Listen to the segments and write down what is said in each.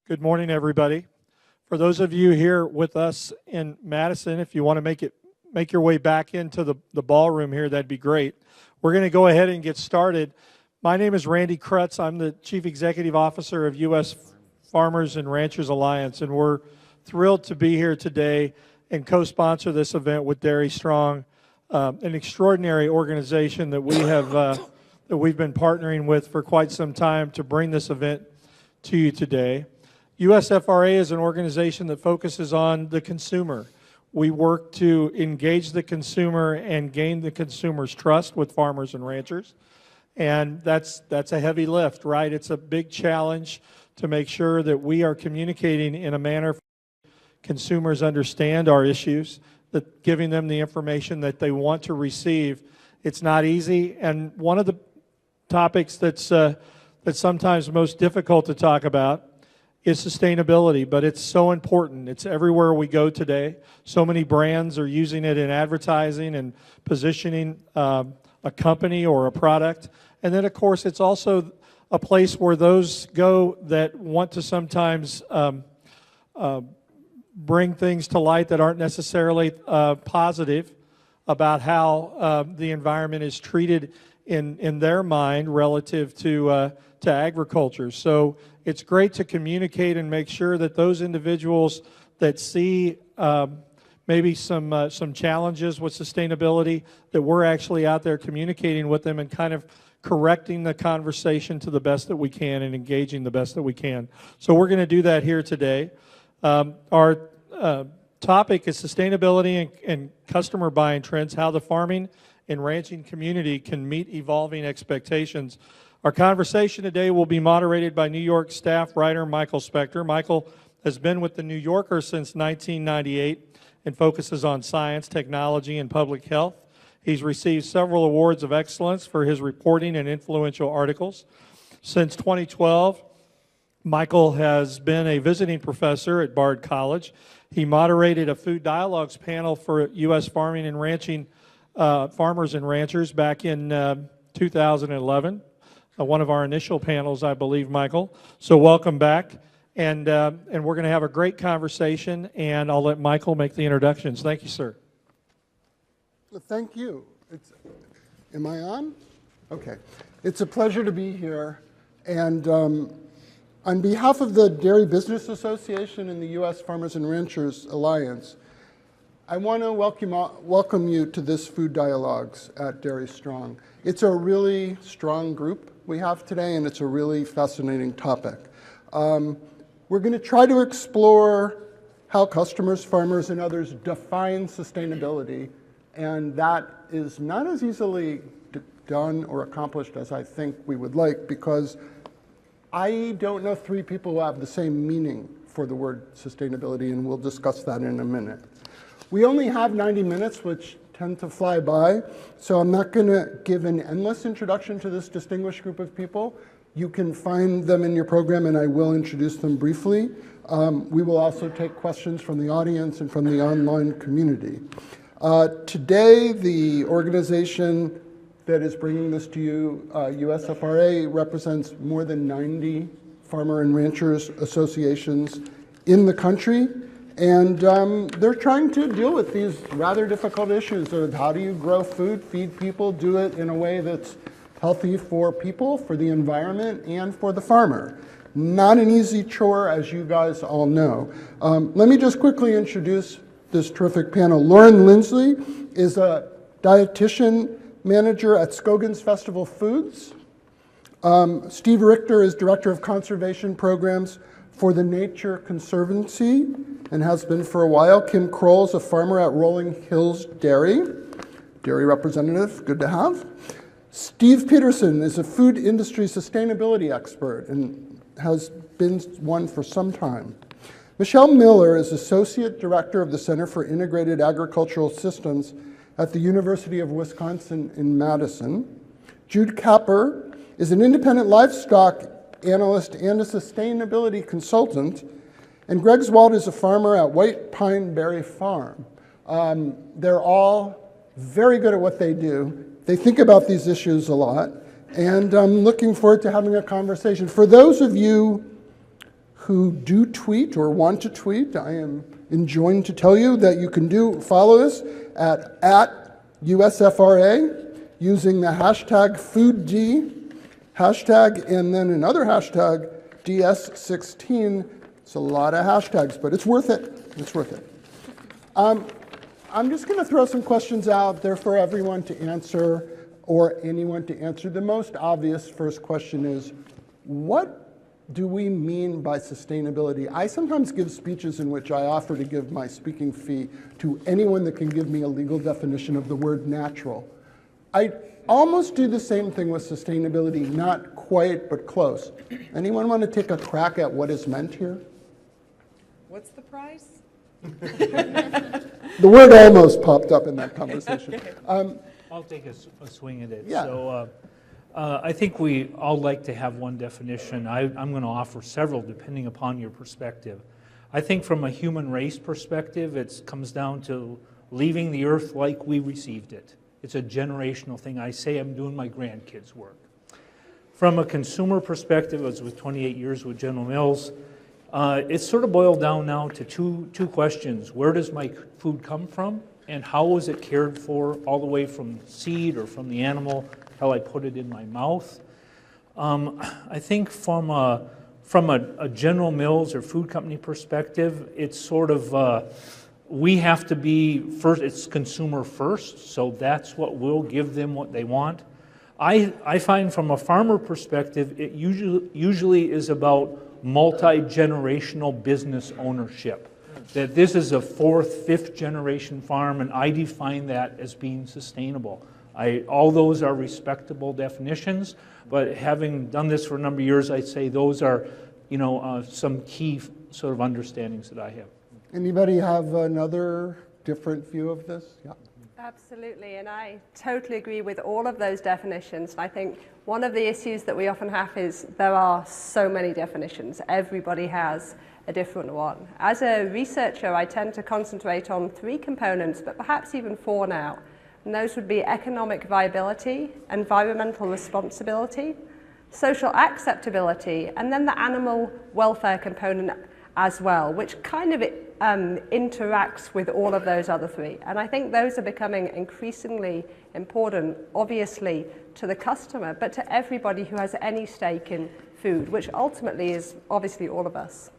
Good morning, everybody. For those of you here with us in Madison, if you want to make your way back into the ballroom here, that'd be great. We're going to go ahead and get started. My name is Randy Krutz. I'm the Chief Executive Officer of U.S. Farmers and Ranchers Alliance, and we're thrilled to be here today and co-sponsor this event with Dairy Strong, an extraordinary organization that we've been partnering with for quite some time to bring this event to you today. USFRA is an organization that focuses on the consumer. We work to engage the consumer and gain the consumer's trust with farmers and ranchers. And that's a heavy lift, right? It's a big challenge to make sure that we are communicating in a manner consumers understand our issues, that giving them the information that they want to receive. It's not easy, and one of the topics that's sometimes most difficult to talk about is sustainability, but it's so important. It's everywhere we go today. So many brands are using it in advertising and positioning a company or a product. And then, of course, it's also a place where those go that want to sometimes bring things to light that aren't necessarily positive about how the environment is treated in their mind relative to agriculture. So it's great to communicate and make sure that those individuals that see maybe some challenges with sustainability, that we're actually out there communicating with them and kind of correcting the conversation to the best that we can and engaging the best that we can. So we're going to do that here today. Our topic is sustainability and customer buying trends, how the farming and ranching community can meet evolving expectations. Our conversation today will be moderated by New York staff writer Michael Specter. Michael has been with the New Yorker since 1998 and focuses on science, technology, and public health. He's received several awards of excellence for his reporting and influential articles. Since 2012, Michael has been a visiting professor at Bard College. He moderated a food dialogues panel for U.S. farming and ranching farmers and ranchers back in 2011. One of our initial panels, I believe, Michael. So welcome back, and we're going to have a great conversation, and I'll let Michael make the introductions. Thank you, sir. Well, thank you. Am I on? Okay. It's a pleasure to be here, and on behalf of the Dairy Business Association and the U.S. Farmers and Ranchers Alliance, I want to welcome you to this Food Dialogues at Dairy Strong. It's a really strong group we have today, and it's a really fascinating topic. We're going to try to explore how customers, farmers, and others define sustainability, and that is not as easily done or accomplished as I think we would like, because I don't know three people who have the same meaning for the word sustainability, and we'll discuss that in a minute. We only have 90 minutes, which tend to fly by, so I'm not going to give an endless introduction to this distinguished group of people. You can find them in your program, and I will introduce them briefly. We will also take questions from the audience and from the online community. Today, the organization that is bringing this to you, USFRA, represents more than 90 farmer and ranchers associations in the country. And they're trying to deal with these rather difficult issues of how do you grow food, feed people, do it in a way that's healthy for people, for the environment, and for the farmer. Not an easy chore, as you guys all know. Let me just quickly introduce this terrific panel. Lauren Lindsley is a dietitian manager at Scogan's Festival Foods. Steve Richter is Director of Conservation Programs for the Nature Conservancy and has been for a while. Kim Kroll is a farmer at Rolling Hills Dairy representative, good to have. Steve Peterson is a food industry sustainability expert and has been one for some time. Michelle Miller is Associate Director of the Center for Integrated Agricultural Systems at the University of Wisconsin in Madison. Jude Capper is an independent livestock analyst and a sustainability consultant. And Greg Zwald is a farmer at White Pine Berry Farm. They're all very good at what they do. They think about these issues a lot. And I'm looking forward to having a conversation. For those of you who do tweet or want to tweet, I am enjoined to tell you that you can follow us at USFRA using the hashtag FoodD, hashtag, and then another hashtag, DS16. It's a lot of hashtags, but it's worth it. It's worth it. I'm just going to throw some questions out there for everyone to answer, or anyone to answer. The most obvious first question is, what do we mean by sustainability? I sometimes give speeches in which I offer to give my speaking fee to anyone that can give me a legal definition of the word natural. I almost do the same thing with sustainability, not quite, but close. Anyone want to take a crack at what is meant here? What's the price? The word almost popped up in that conversation. I'll take a swing at it. Yeah. So I think we all like to have one definition. I'm going to offer several depending upon your perspective. I think from a human race perspective, it comes down to leaving the earth like we received it. It's a generational thing. I say I'm doing my grandkids' work. From a consumer perspective, I was with 28 years with General Mills. It's sort of boiled down now to two questions. Where does my food come from? And how was it cared for all the way from seed or from the animal till I put it in my mouth? I think from a General Mills or food company perspective, it's sort of, we have to be first, it's consumer first, so that's what will give them what they want. I find from a farmer perspective, it usually is about multi-generational business ownership. That this is a fourth, fifth generation farm, and I define that as being sustainable. All those are respectable definitions, but having done this for a number of years, I'd say those are, some key sort of understandings that I have. Anybody have another different view of this? Yeah. Absolutely, and I totally agree with all of those definitions. I think one of the issues that we often have is there are so many definitions. Everybody has a different one. As a researcher, I tend to concentrate on 3 components, but perhaps even 4 now. And those would be economic viability, environmental responsibility, social acceptability, and then the animal welfare component as well, which kind of interacts with all of those other 3. And I think those are becoming increasingly important, obviously, to the customer, but to everybody who has any stake in food, which ultimately is obviously all of us.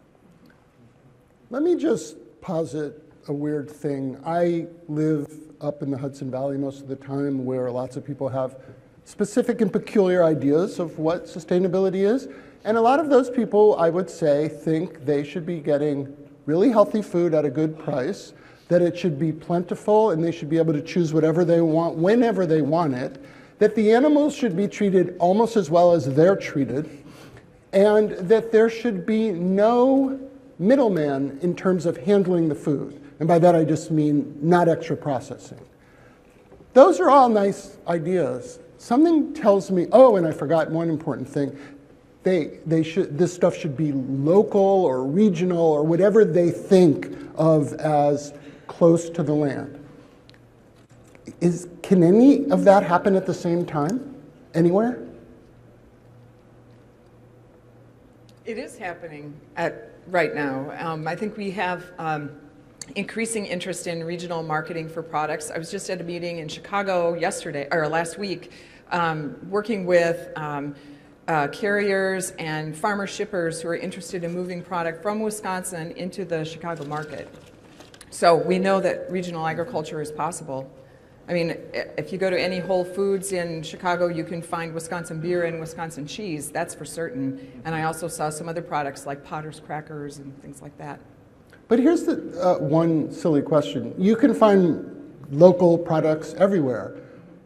Let me just posit a weird thing. I live up in the Hudson Valley most of the time, where lots of people have specific and peculiar ideas of what sustainability is. And a lot of those people, I would say, think they should be getting really healthy food at a good price, that it should be plentiful and they should be able to choose whatever they want, whenever they want it, that the animals should be treated almost as well as they're treated, and that there should be no middleman in terms of handling the food. And by that I just mean not extra processing. Those are all nice ideas. Something tells me, oh, and I forgot one important thing, this stuff should be local or regional or whatever they think of as close to the land. Can any of that happen at the same time, anywhere? It is happening right now. I think we have increasing interest in regional marketing for products. I was just at a meeting in Chicago last week, working with carriers and farmer shippers who are interested in moving product from Wisconsin into the Chicago market. So we know that regional agriculture is possible. I mean, if you go to any Whole Foods in Chicago, you can find Wisconsin beer and Wisconsin cheese, that's for certain. And I also saw some other products like Potter's crackers and things like that. But here's the one silly question. You can find local products everywhere.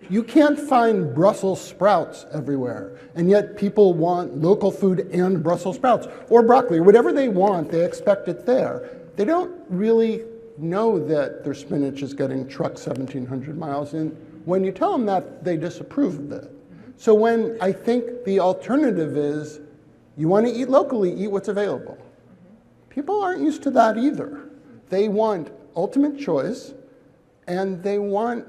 You can't find Brussels sprouts everywhere, and yet people want local food and Brussels sprouts, or broccoli, or whatever they want, they expect it there. They don't really know that their spinach is getting trucked 1,700 miles in. When you tell them that, they disapprove of it. So when I think the alternative is, you want to eat locally, eat what's available. People aren't used to that either. They want ultimate choice, and they want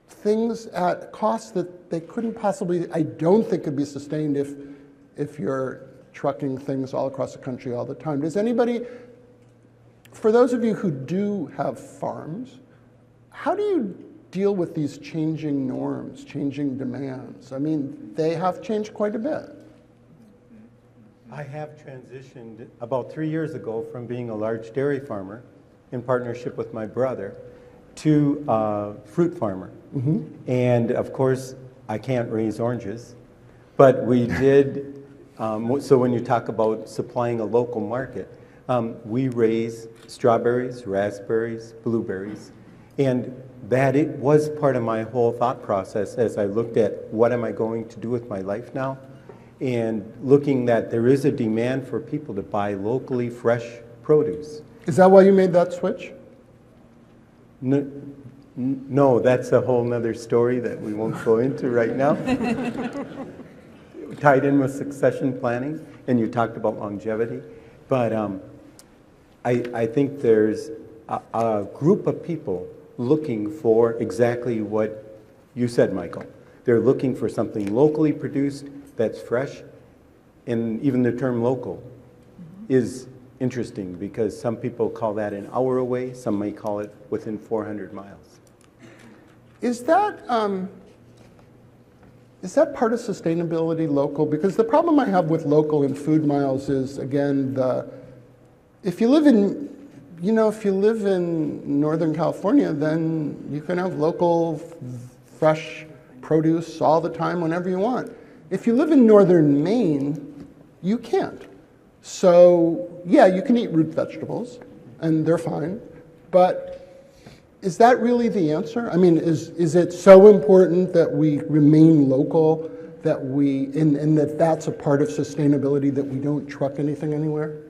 things at costs that they couldn't possibly, I don't think, could be sustained if you're trucking things all across the country all the time. Does anybody, for those of you who do have farms, how do you deal with these changing norms, changing demands? I mean, they have changed quite a bit. I have transitioned about 3 years ago from being a large dairy farmer in partnership with my brother to a fruit farmer. And of course, I can't raise oranges, but we did, so when you talk about supplying a local market, we raise strawberries, raspberries, blueberries, and that it was part of my whole thought process as I looked at what am I going to do with my life now, and looking that there is a demand for people to buy locally fresh produce. Is that why you made that switch? No, that's a whole nother story that we won't go into right now. Tied in with succession planning, and you talked about longevity, but I think there's a group of people looking for exactly what you said, Michael. They're looking for something locally produced that's fresh, and even the term local is interesting because some people call that an hour away, some may call it within 400 miles. Is that part of sustainability, local? Because the problem I have with local and food miles is, again, if you live in Northern California, then you can have local, fresh produce all the time, whenever you want. If you live in Northern Maine, you can't. So, yeah, you can eat root vegetables, and they're fine, but is that really the answer? I mean, is it so important that we remain local, that and that's a part of sustainability, that we don't truck anything anywhere?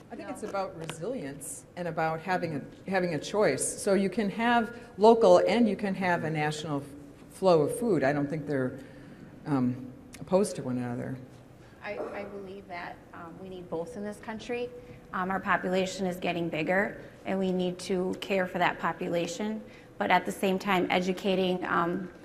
I think it's about resilience and about having a choice. So you can have local and you can have a national flow of food. I don't think they're opposed to one another. I believe that we need both in this country. Our population is getting bigger, and we need to care for that population, but at the same time educating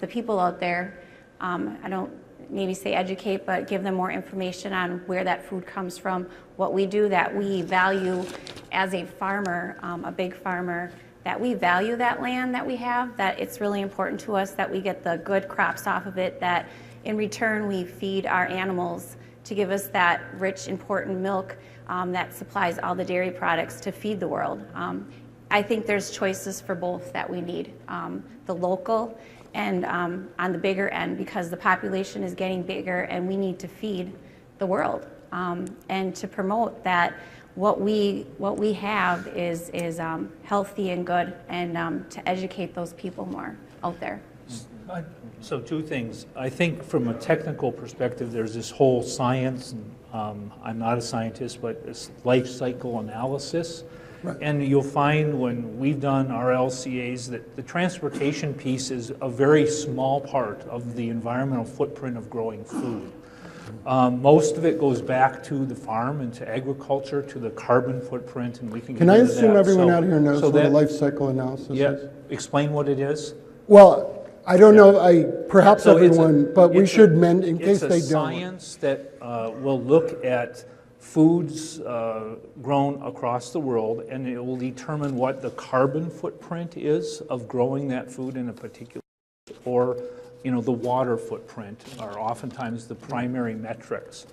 the people out there. I don't maybe say educate, but give them more information on where that food comes from, what we do, that we value as a farmer, a big farmer, that we value that land that we have, that it's really important to us that we get the good crops off of it, that in return we feed our animals to give us that rich, important milk that supplies all the dairy products to feed the world. I think there's choices for both that we need, the local and on the bigger end, because the population is getting bigger and we need to feed the world, and to promote that what we have is healthy and good, and to educate those people more out there. So two things. I think from a technical perspective, there's this whole science, and I'm not a scientist, but this life cycle analysis. Right. And you'll find when we've done our LCAs that the transportation piece is a very small part of the environmental footprint of growing food. Most of it goes back to the farm and to agriculture, to the carbon footprint, and we can get Can I into assume that. everyone out here knows what a that, life cycle analysis yeah, is? explain what it is. Well, I don't know, perhaps So it's everyone, but we it's should mend in case they It's a don't. science that will look at foods grown across the world, and it will determine what the carbon footprint is of growing that food in a particular, or the water footprint are oftentimes the primary metrics.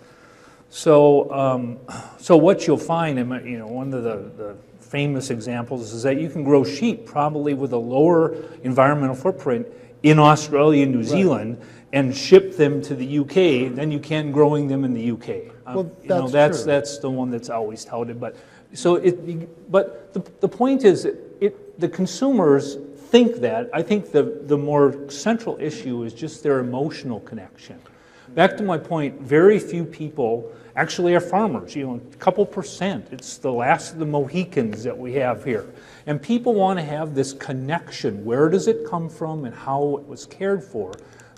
So, so what you'll find, and one of the famous examples is that you can grow sheep probably with a lower environmental footprint in Australia and New Zealand, and ship them to the UK than you can growing them in the UK. Well, that's true. that's the one that's always touted. But so the point is, the consumers think that. I think the more central issue is just their emotional connection. Back to my point, very few people actually are farmers, a couple percent. It's the last of the Mohicans that we have here. And people want to have this connection. Where does it come from and how it was cared for?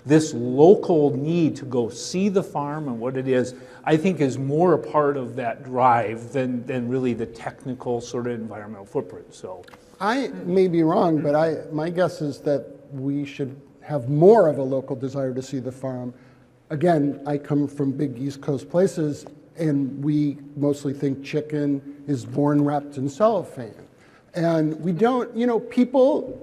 This local need to go see the farm and what it is, I think is more a part of that drive than really the technical sort of environmental footprint. So I may be wrong, but my guess is that we should have more of a local desire to see the farm. Again, I come from big East Coast places. and we mostly think chicken is born wrapped in cellophane. And we don't, you know, people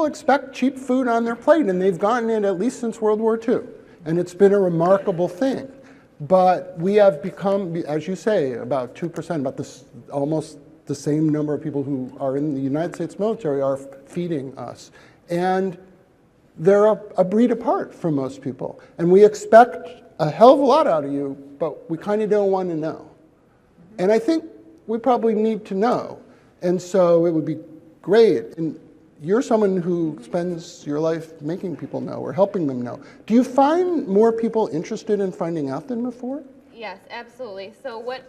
expect cheap food on their plate, and they've gotten it at least since World War II. And it's been a remarkable thing. But we have become, as you say, about 2%, about this, almost the same number of people who are in the United States military are feeding us. And they're a breed apart from most people. And we expect a hell of a lot out of you, but we kind of don't want to know. And I think we probably need to know. And so it would be great. And you're someone who spends your life making people know or helping them know. Do you find more people interested in finding out than before? Yes, absolutely. So what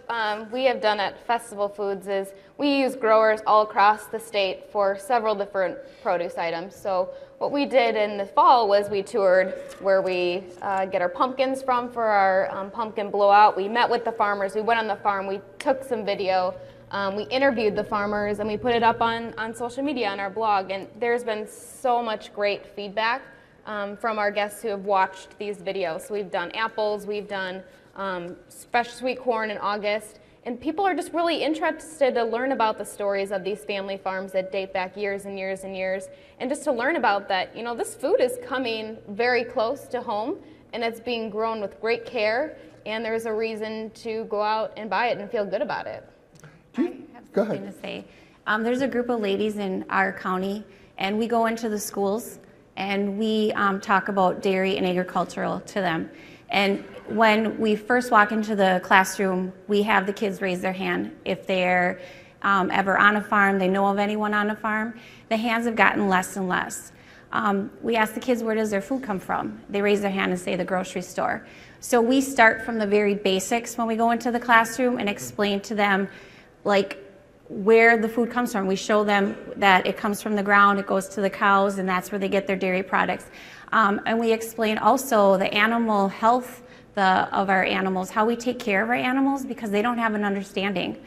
we have done at Festival Foods is we use growers all across the state for several different produce items. So what we did in the fall was we toured where we get our pumpkins from for our pumpkin blowout. We met with the farmers. We went on the farm. We took some video. We interviewed the farmers, and we put it up on social media, on our blog. And there's been so much great feedback from our guests who have watched these videos. So we've done apples. We've done special sweet corn in August, and people are just really interested to learn about the stories of these family farms that date back years and years and years, and just to learn about that, you know, this food is coming very close to home, and it's being grown with great care, and there's a reason to go out and buy it and feel good about it. I have something to say. There's a group of ladies in our county, and we go into the schools, and we talk about dairy and agricultural to them. And when we first walk into the classroom, we have the kids raise their hand. If they're ever on a farm, they know of anyone on a farm, the hands have gotten less and less. We ask the kids, where does their food come from? They raise their hand and say the grocery store. So we start from the very basics when we go into the classroom and explain to them like where the food comes from. We show them that it comes from the ground, it goes to the cows, and that's where they get their dairy products. And we explain also the animal health of our animals, how we take care of our animals, because they don't have an understanding.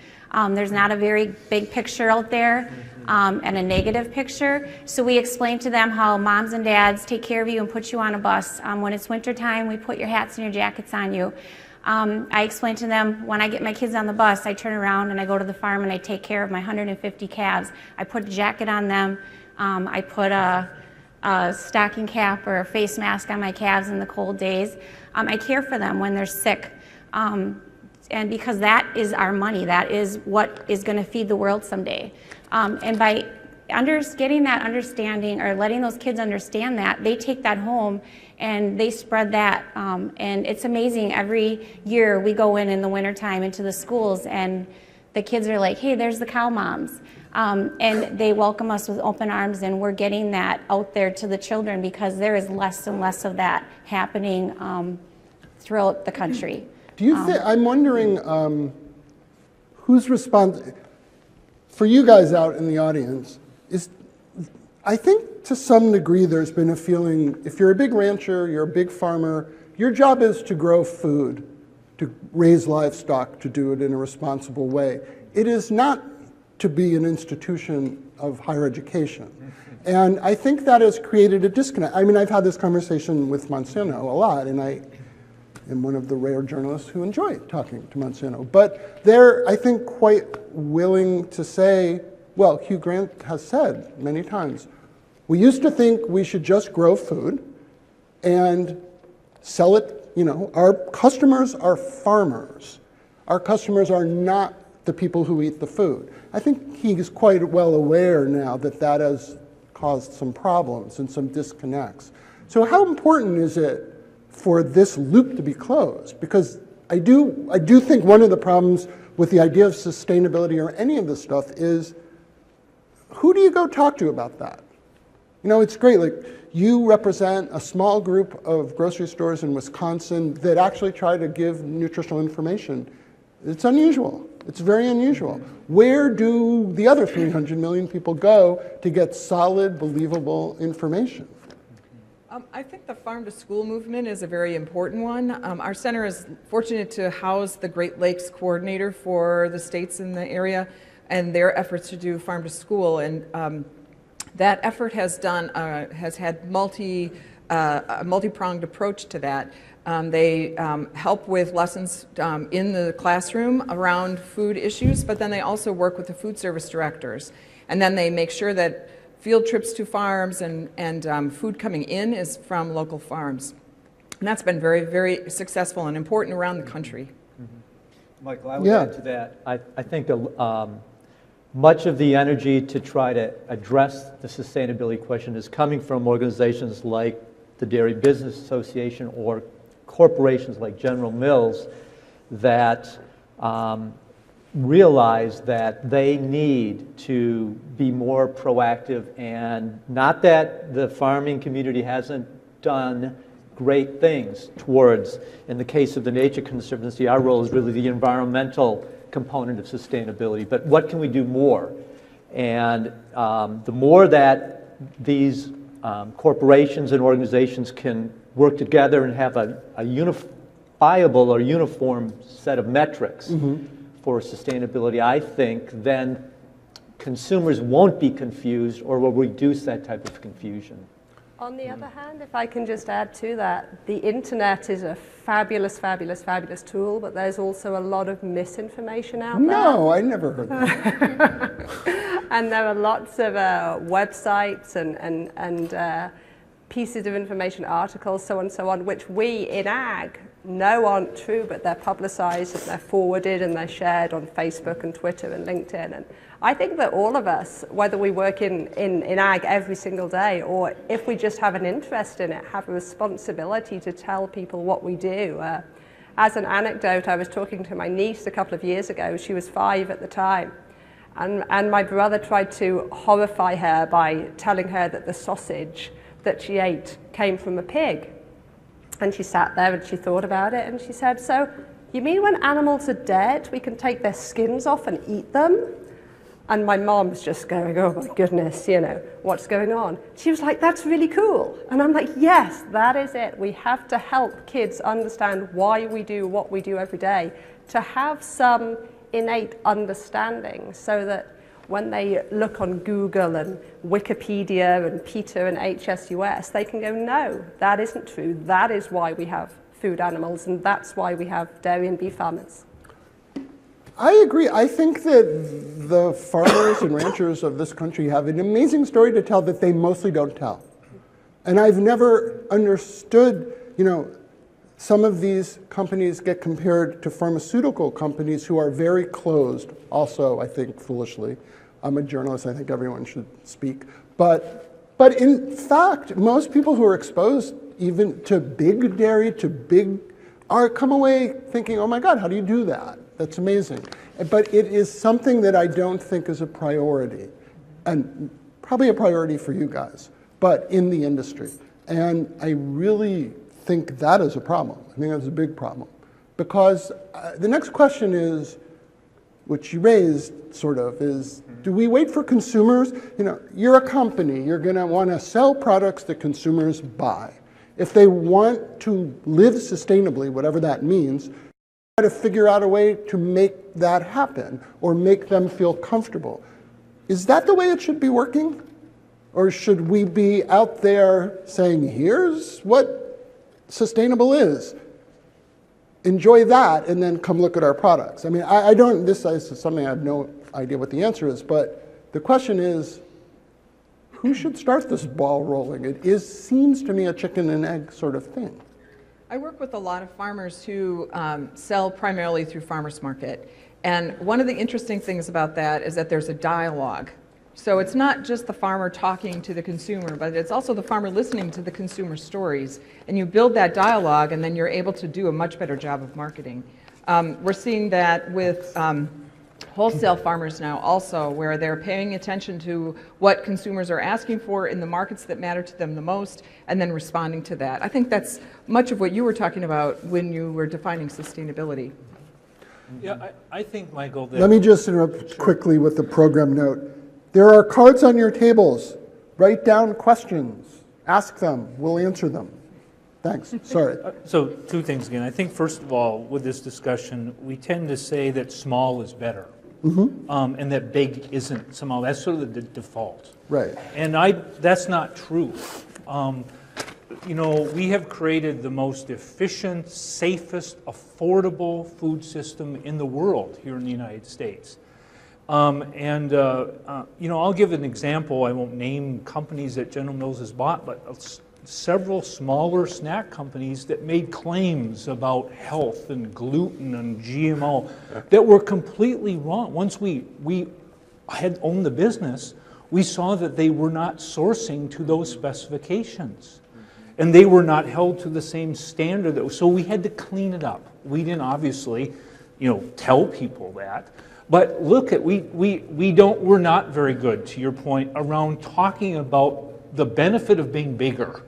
There's not a very big picture out there and a negative picture. So we explain to them how moms and dads take care of you and put you on a bus. When it's winter time, we put your hats and your jackets on you. I explain to them, when I get my kids on the bus, I turn around and I go to the farm and I take care of my 150 calves. I put a jacket on them. I put a stocking cap or a face mask on my calves in the cold days. I care for them when they're sick. And because that is our money, that is what is going to feed the world someday. And by getting that understanding or letting those kids understand that, they take that home and they spread that. And it's amazing. Every year we go in the wintertime into the schools and the kids are like, hey, there's the cow moms. And they welcome us with open arms, and we're getting that out there to the children because there is less and less of that happening throughout the country. Do you think, I'm wondering who's responsible, for you guys out in the audience, I think to some degree there's been a feeling, if you're a big rancher, you're a big farmer, your job is to grow food, to raise livestock, to do it in a responsible way. It is not to be an institution of higher education. And I think that has created a disconnect. I mean, I've had this conversation with Monsanto a lot, and I am one of the rare journalists who enjoy talking to Monsanto. But they're, I think, quite willing to say, well, Hugh Grant has said many times, we used to think we should just grow food and sell it, you know, our customers are farmers. Our customers are not the people who eat the food. I think he's quite well aware now that that has caused some problems and some disconnects. So how important is it for this loop to be closed? Because I do think one of the problems with the idea of sustainability or any of this stuff is, who do you go talk to about that? You know, it's great, like you represent a small group of grocery stores in Wisconsin that actually try to give nutritional information. It's unusual. It's very unusual. Where do the other 300 million people go to get solid, believable information? I think the farm to school movement is a very important one. Our center is fortunate to house the Great Lakes coordinator for the states in the area and their efforts to do farm to school. And that effort has had multi a multi-pronged approach to that. They help with lessons in the classroom around food issues, but then they also work with the food service directors. And then they make sure that field trips to farms and food coming in is from local farms. And that's been very, very successful and important around the country. Michael, I would add to that. I think much of the energy to try to address the sustainability question is coming from organizations like the Dairy Business Association or corporations like General Mills that realize that they need to be more proactive, and not that the farming community hasn't done great things towards, in the case of the Nature Conservancy, our role is really the environmental component of sustainability, but what can we do more? And the more that these corporations and organizations can work together and have a unifiable or uniform set of metrics for sustainability, I think then consumers won't be confused or will reduce that type of confusion. On the other hand, if I can just add to that, the internet is a fabulous, fabulous, fabulous tool, but there's also a lot of misinformation out there. No, I never heard that. And there are lots of websites and pieces of information, articles, so on and so on, which we in ag know aren't true, but they're publicized and they're forwarded and they're shared on Facebook and Twitter and LinkedIn. And I think that all of us, whether we work in ag every single day or if we just have an interest in it, have a responsibility to tell people what we do. As an anecdote, I was talking to my niece a couple of years ago. She was 5 at the time. And my brother tried to horrify her by telling her that the sausage that she ate came from a pig. And she sat there and she thought about it and she said, "So you mean when animals are dead, we can take their skins off and eat them?" And my mom's just going, "Oh my goodness, you know, what's going on?" She was like, "That's really cool." And I'm like, yes, that is it. We have to help kids understand why we do what we do every day, to have some innate understanding so that when they look on Google and Wikipedia and PETA and HSUS, they can go, "No, that isn't true. That is why we have food animals, and that's why we have dairy and beef farmers." I agree. I think that the farmers and ranchers of this country have an amazing story to tell that they mostly don't tell. And I've never understood, you know, some of these companies get compared to pharmaceutical companies who are very closed, also, I think, foolishly. I'm a journalist, I think everyone should speak. But in fact, most people who are exposed even to big dairy, come away thinking, "Oh my God, how do you do that? That's amazing." But it is something that I don't think is a priority, and probably a priority for you guys, but in the industry. And I really think that is a problem. I think that's a big problem. Because the next question is, which you raised sort of, is do we wait for consumers? You know, you're a company, you're gonna wanna sell products that consumers buy. If they want to live sustainably, whatever that means, try to figure out a way to make that happen or make them feel comfortable. Is that the way it should be working? Or should we be out there saying, here's what sustainable is? Enjoy that and then come look at our products. I mean, this is something I have no idea what the answer is, but the question is, who should start this ball rolling? It seems to me a chicken and egg sort of thing. I work with a lot of farmers who sell primarily through farmers market. And one of the interesting things about that is that there's a dialogue. So it's not just the farmer talking to the consumer, but it's also the farmer listening to the consumer stories. And you build that dialogue, and then you're able to do a much better job of marketing. We're seeing that with wholesale farmers now also, where they're paying attention to what consumers are asking for in the markets that matter to them the most, and then responding to that. I think that's much of what you were talking about when you were defining sustainability. Yeah, I think, Michael, that... Let me just interrupt quickly with the program note. There are cards on your tables. Write down questions. Ask them. We'll answer them. Thanks. Sorry. So 2 things again. I think, first of all, with this discussion, we tend to say that small is better. And that big isn't somehow. That's sort of the default. Right. And that's not true. you know, we have created the most efficient, safest, affordable food system in the world here in the United States. You know, I'll give an example. I won't name companies that General Mills has bought, but several smaller snack companies that made claims about health and gluten and GMO that were completely wrong. Once we had owned the business, we saw that they were not sourcing to those specifications. And they were not held to the same standard. So we had to clean it up. We didn't obviously, you know, tell people that. But look at, we're not very good, to your point, around talking about the benefit of being bigger.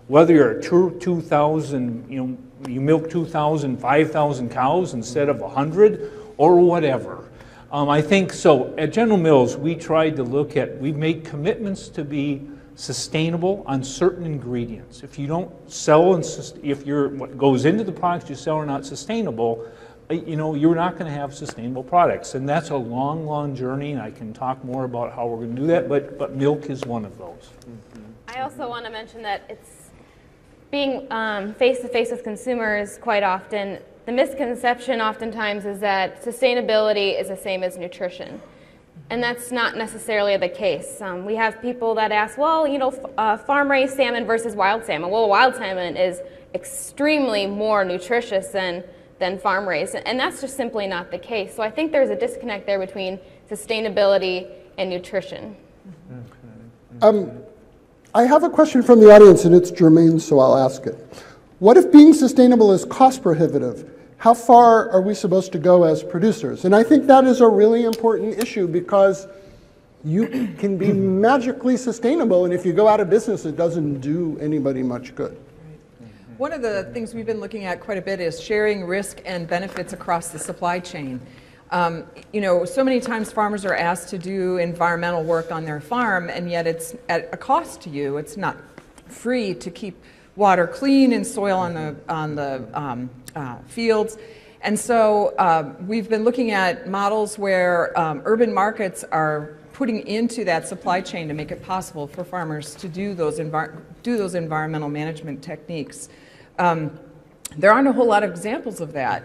Whether you're at 2,000, you know, you milk 2,000, 5,000 cows instead of 100 or whatever. I think so. At General Mills, we tried to look at, we made commitments to be sustainable on certain ingredients. If you don't sell, and if what goes into the products you sell are not sustainable, you know, you're not going to have sustainable products. And that's a long, long journey, and I can talk more about how we're going to do that, but milk is one of those. I also want to mention that it's being face-to-face with consumers quite often. The misconception oftentimes is that sustainability is the same as nutrition. And that's not necessarily the case. We have people that ask, well, you know, farm-raised salmon versus wild salmon. Well, wild salmon is extremely more nutritious than farm-raised, and that's just simply not the case. So I think there's a disconnect there between sustainability and nutrition. I have a question from the audience, and it's germane, so I'll ask it. What if being sustainable is cost prohibitive? How far are we supposed to go as producers? And I think that is a really important issue, because you can be magically sustainable, and if you go out of business, it doesn't do anybody much good. One of the things we've been looking at quite a bit is sharing risk and benefits across the supply chain. You know, so many times farmers are asked to do environmental work on their farm, and yet it's at a cost to you. It's not free to keep water clean and soil on the fields. And so we've been looking at models where urban markets are putting into that supply chain to make it possible for farmers to do those environmental management techniques. There aren't a whole lot of examples of that,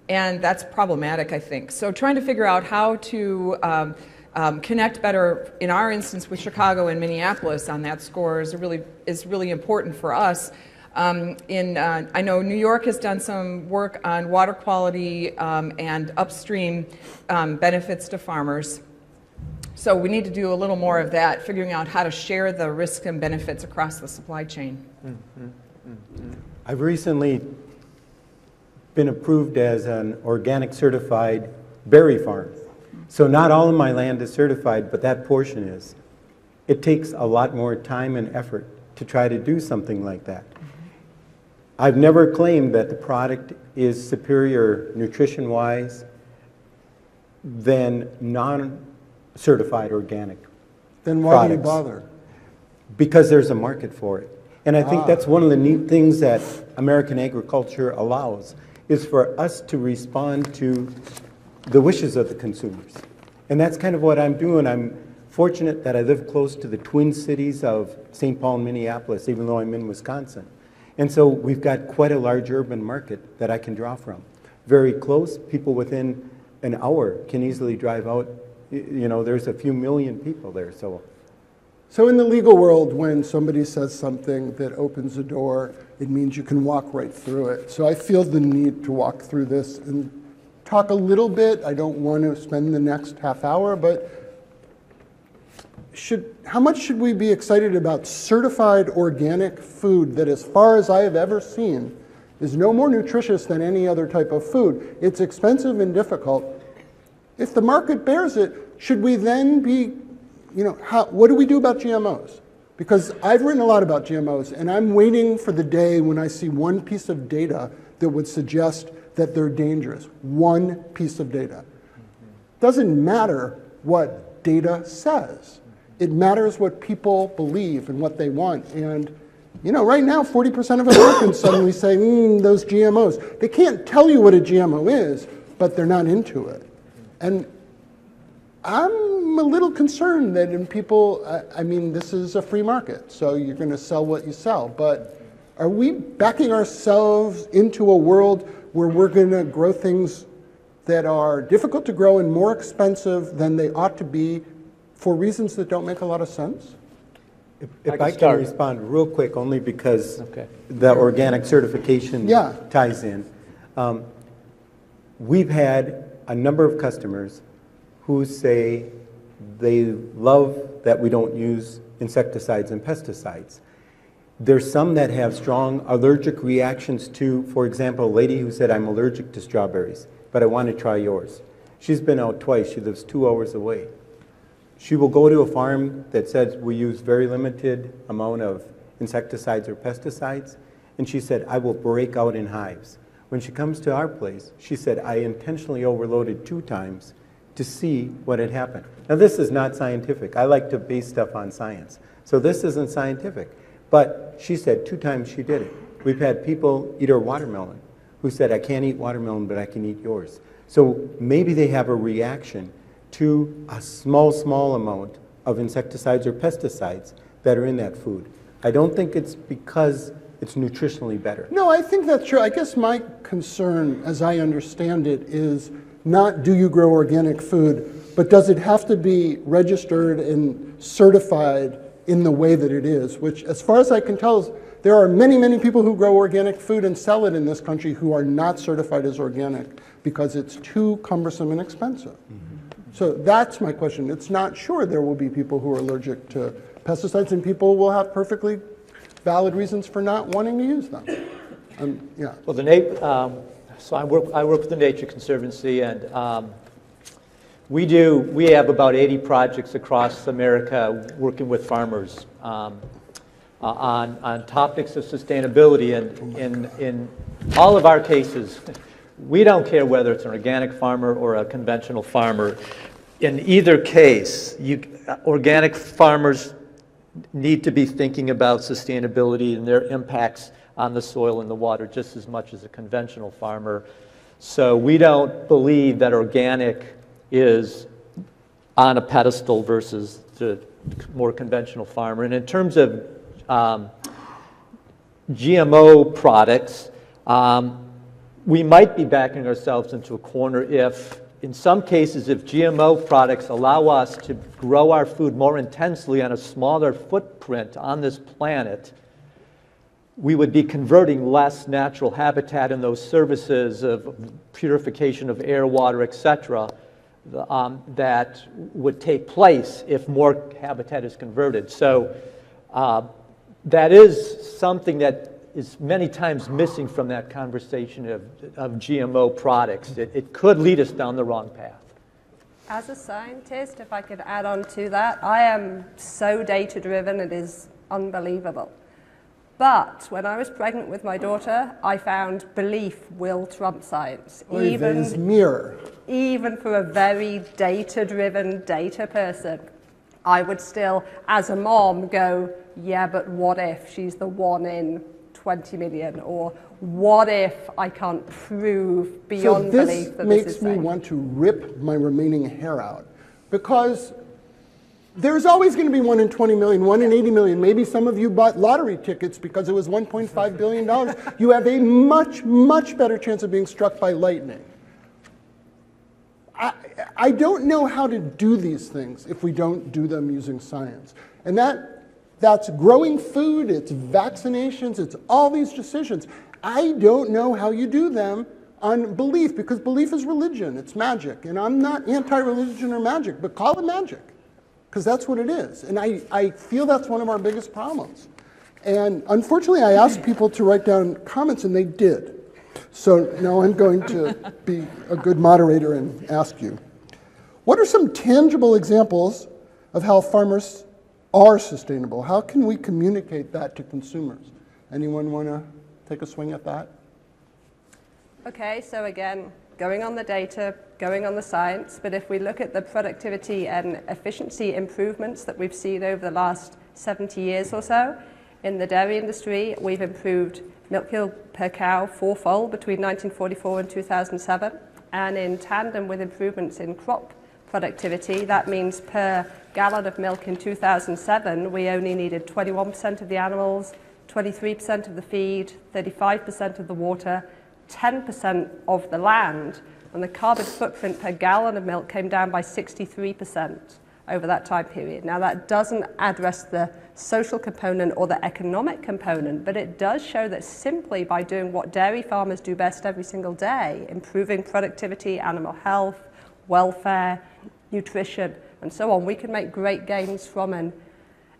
and that's problematic, I think. So trying to figure out how to connect better, in our instance with Chicago and Minneapolis on that score is really important for us. I know New York has done some work on water quality and upstream benefits to farmers. So we need to do a little more of that, figuring out how to share the risks and benefits across the supply chain. I've recently been approved as an organic certified berry farm. So not all of my land is certified, but that portion is. It takes a lot more time and effort to try to do something like that. I've never claimed that the product is superior nutrition-wise than non-certified organic Then why products. do you bother? Because there's a market for it. And I think that's one of the neat things that American agriculture allows, is for us to respond to the wishes of the consumers. And that's kind of what I'm doing. I'm fortunate that I live close to the twin cities of St. Paul and Minneapolis, even though I'm in Wisconsin. And so we've got quite a large urban market that I can draw from. Very close, people within an hour can easily drive out. You know, there's a few million people there, so. So in the legal world, when somebody says something that opens a door, it means you can walk right through it. So I feel the need to walk through this and talk a little bit. I don't want to spend the next half hour, but how much should we be excited about certified organic food that, as far as I have ever seen, is no more nutritious than any other type of food? It's expensive and difficult. If the market bears it, should we then be, you know, what do we do about GMOs? Because I've written a lot about GMOs, and I'm waiting for the day when I see one piece of data that would suggest that they're dangerous. One piece of data. Doesn't matter what data says. It matters what people believe and what they want. And, you know, right now, 40% of Americans suddenly say, those GMOs. They can't tell you what a GMO is, but they're not into it. And I'm a little concerned that in people, I mean, this is a free market, so you're going to sell what you sell. But Are we backing ourselves into a world where we're going to grow things that are difficult to grow and more expensive than they ought to be for reasons that don't make a lot of sense? If I can respond real quick, only because the organic certification ties in. We've had a number of customers who say they love that we don't use insecticides and pesticides. There's some that have strong allergic reactions to, for example, a lady who said, I'm allergic to strawberries, but I want to try yours. She's been out twice. She lives 2 hours away. She will go to a farm that says we use very limited amount of insecticides or pesticides, and she said, I will break out in hives. When she comes to our place, she said, I intentionally overloaded 2 times to see what had happened. Now, this is not scientific. I like to base stuff on science. So this isn't scientific. But she said 2 times she did it. We've had people eat her watermelon who said, I can't eat watermelon, but I can eat yours. So maybe they have a reaction to a small amount of insecticides or pesticides that are in that food. I don't think it's because it's nutritionally better. No, I think that's true. I guess my concern, as I understand it, is not do you grow organic food, but does it have to be registered and certified in the way that it is, which, as far as I can tell, there are many people who grow organic food and sell it in this country who are not certified as organic because it's too cumbersome and expensive. So that's my question. It's not sure there will be people who are allergic to pesticides, and people will have perfectly valid reasons for not wanting to use them. Yeah. Well, so I work with the Nature Conservancy, and we have about 80 projects across America working with farmers on topics of sustainability, and in all of our cases, we don't care whether it's an organic farmer or a conventional farmer. In either case, organic farmers need to be thinking about sustainability and their impacts on the soil and the water just as much as a conventional farmer. So we don't believe that organic is on a pedestal versus the more conventional farmer. And in terms of GMO products, we might be backing ourselves into a corner if, in some cases, if GMO products allow us to grow our food more intensely on a smaller footprint on this planet, we would be converting less natural habitat in those services of purification of air, water, etc., that would take place if more habitat is converted. So that is something that is many times missing from that conversation of GMO products. It could lead us down the wrong path. As a scientist, if I could add on to that, I am so data-driven, it is unbelievable. But when I was pregnant with my daughter, I found belief will trump science. Even for a very data-driven data person, I would still, as a mom, go, yeah, but what if she's the 1 in 20 million? Or what if I can't prove beyond belief that this is safe? This makes me want to rip my remaining hair out, because there's always going to be 1 in 20 million, 1 in 80 million. Maybe some of you bought lottery tickets because it was $1.5 billion. You have a much better chance of being struck by lightning. I don't know how to do these things if we don't do them using science. And that's growing food, it's vaccinations, it's all these decisions. I don't know how you do them on belief, because belief is religion, it's magic. And I'm not anti-religion or magic, but call it magic, because that's what it is. And I feel that's one of our biggest problems. And unfortunately, I asked people to write down comments, and they did. So now I'm going to be a good moderator and ask you, what are some tangible examples of how farmers are sustainable? How can we communicate that to consumers? Anyone want to take a swing at that? Okay, so again, going on the data, going on the science, but if we look at the productivity and efficiency improvements that we've seen over the last 70 years or so, in the dairy industry, we've improved milk yield per cow 4-fold between 1944 and 2007, and in tandem with improvements in crop productivity, that means per gallon of milk in 2007, we only needed 21% of the animals 23% of the feed, 35% of the water, 10% of the land, and the carbon footprint per gallon of milk came down by 63% over that time period. Now, that doesn't address the social component or the economic component, but it does show that simply by doing what dairy farmers do best every single day, improving productivity, animal health, welfare, nutrition, and so on, we can make great gains from an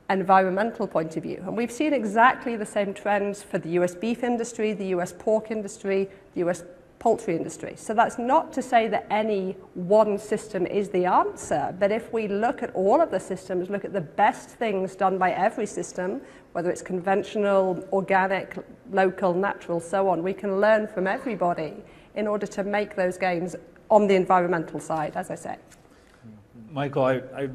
environmental point of view. And we've seen exactly the same trends for the US beef industry, the US pork industry, the US poultry industry. So that's not to say that any one system is the answer, but if we look at all of the systems, look at the best things done by every system, whether it's conventional, organic, local, natural, so on, we can learn from everybody in order to make those gains on the environmental side, as I say. Michael, I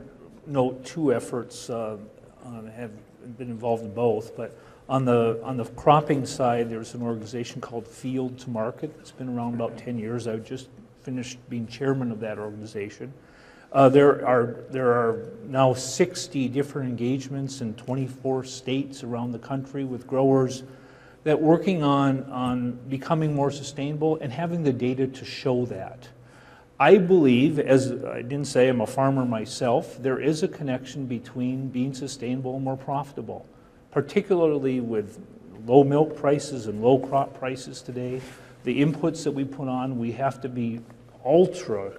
note two efforts, have been involved in both, but on the cropping side, there's an organization called Field to Market. It's been around about 10 years. I just finished being chairman of that organization. There are now 60 different engagements in 24 states around the country with growers that working on becoming more sustainable and having the data to show that. I believe, as I didn't say, I'm a farmer myself, there is a connection between being sustainable and more profitable, particularly with low milk prices and low crop prices today. The inputs that we put on, we have to be ultra,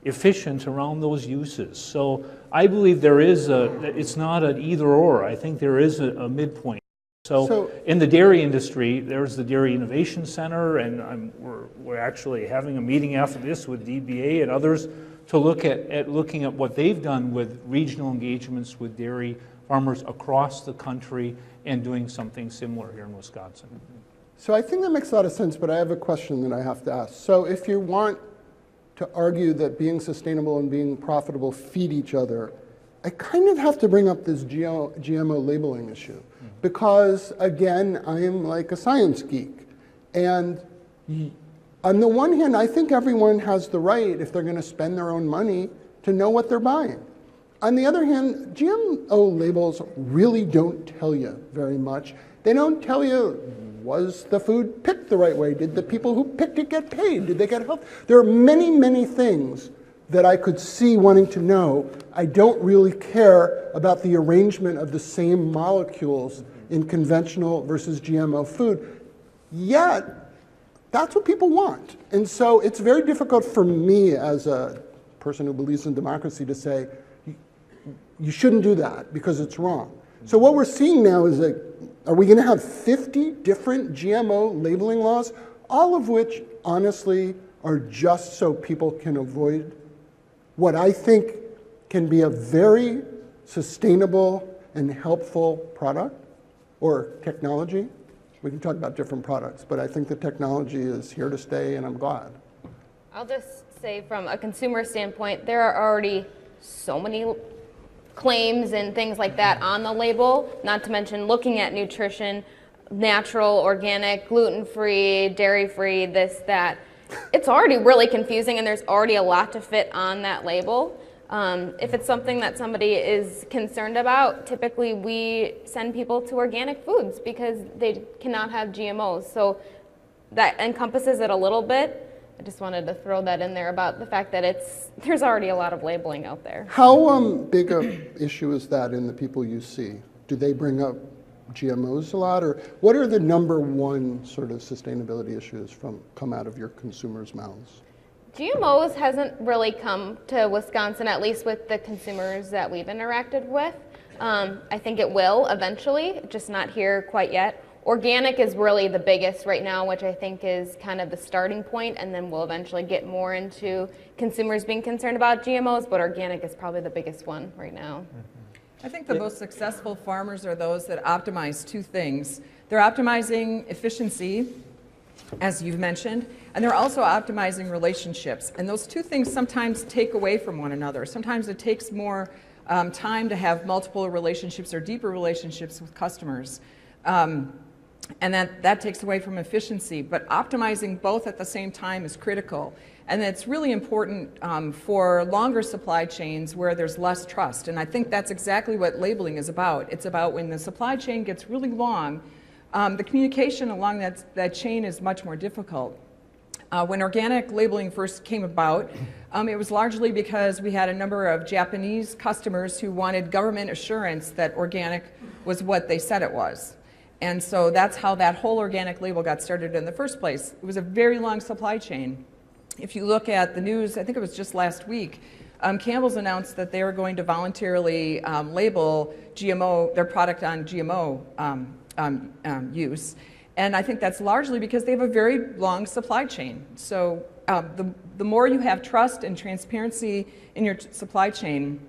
efficient around those uses. So I believe there is it's not an either or. I think there is a midpoint. So in the dairy industry, there's the Dairy Innovation Center, and we're actually having a meeting after this with DBA and others to look at looking at what they've done with regional engagements with dairy farmers across the country and doing something similar here in Wisconsin. So I think that makes a lot of sense, but I have a question that I have to ask. So if you want to argue that being sustainable and being profitable feed each other, I kind of have to bring up this GMO labeling issue. Because, again, I am like a science geek. And on the one hand, I think everyone has the right, if they're going to spend their own money, to know what they're buying. On the other hand, GMO labels really don't tell you very much. They don't tell you, was the food picked the right way? Did the people who picked it get paid? Did they get help? There are many, many things that I could see wanting to know. I don't really care about the arrangement of the same molecules in conventional versus GMO food. Yet, that's what people want. And so it's very difficult for me as a person who believes in democracy to say, you shouldn't do that because it's wrong. So what we're seeing now is that, are we gonna have 50 different GMO labeling laws, all of which honestly are just so people can avoid what I think can be a very sustainable and helpful product or technology? We can talk about different products, but I think the technology is here to stay, and I'm glad. I'll just say from a consumer standpoint, there are already so many claims and things like that on the label, not to mention looking at nutrition, natural, organic, gluten-free, dairy-free, this, that. It's already really confusing, and there's already a lot to fit on that label. If it's something that somebody is concerned about, typically we send people to organic foods because they cannot have GMOs. So that encompasses it a little bit. I just wanted to throw that in there about the fact that there's already a lot of labeling out there. How big an issue is that in the people you see? Do they bring up GMOs a lot, or what are the #1 sort of sustainability issues come out of your consumers' mouths? GMOs hasn't really come to Wisconsin, at least with the consumers that we've interacted with. I think it will eventually, just not here quite yet. Organic is really the biggest right now, which I think is kind of the starting point, and then we'll eventually get more into consumers being concerned about GMOs, but organic is probably the biggest one right now. I think the most successful farmers are those that optimize two things. They're optimizing efficiency, as you've mentioned, and they're also optimizing relationships. And those two things sometimes take away from one another. Sometimes it takes more time to have multiple relationships or deeper relationships with customers. And that takes away from efficiency. But optimizing both at the same time is critical. And it's really important for longer supply chains where there's less trust. And I think that's exactly what labeling is about. It's about when the supply chain gets really long, the communication along that chain is much more difficult. When organic labeling first came about, it was largely because we had a number of Japanese customers who wanted government assurance that organic was what they said it was. And so that's how that whole organic label got started in the first place. It was a very long supply chain. If you look at the news, I think it was just last week, Campbell's announced that they are going to voluntarily label GMO, their product on GMO use. And I think that's largely because they have a very long supply chain. So the more you have trust and transparency in your supply chain,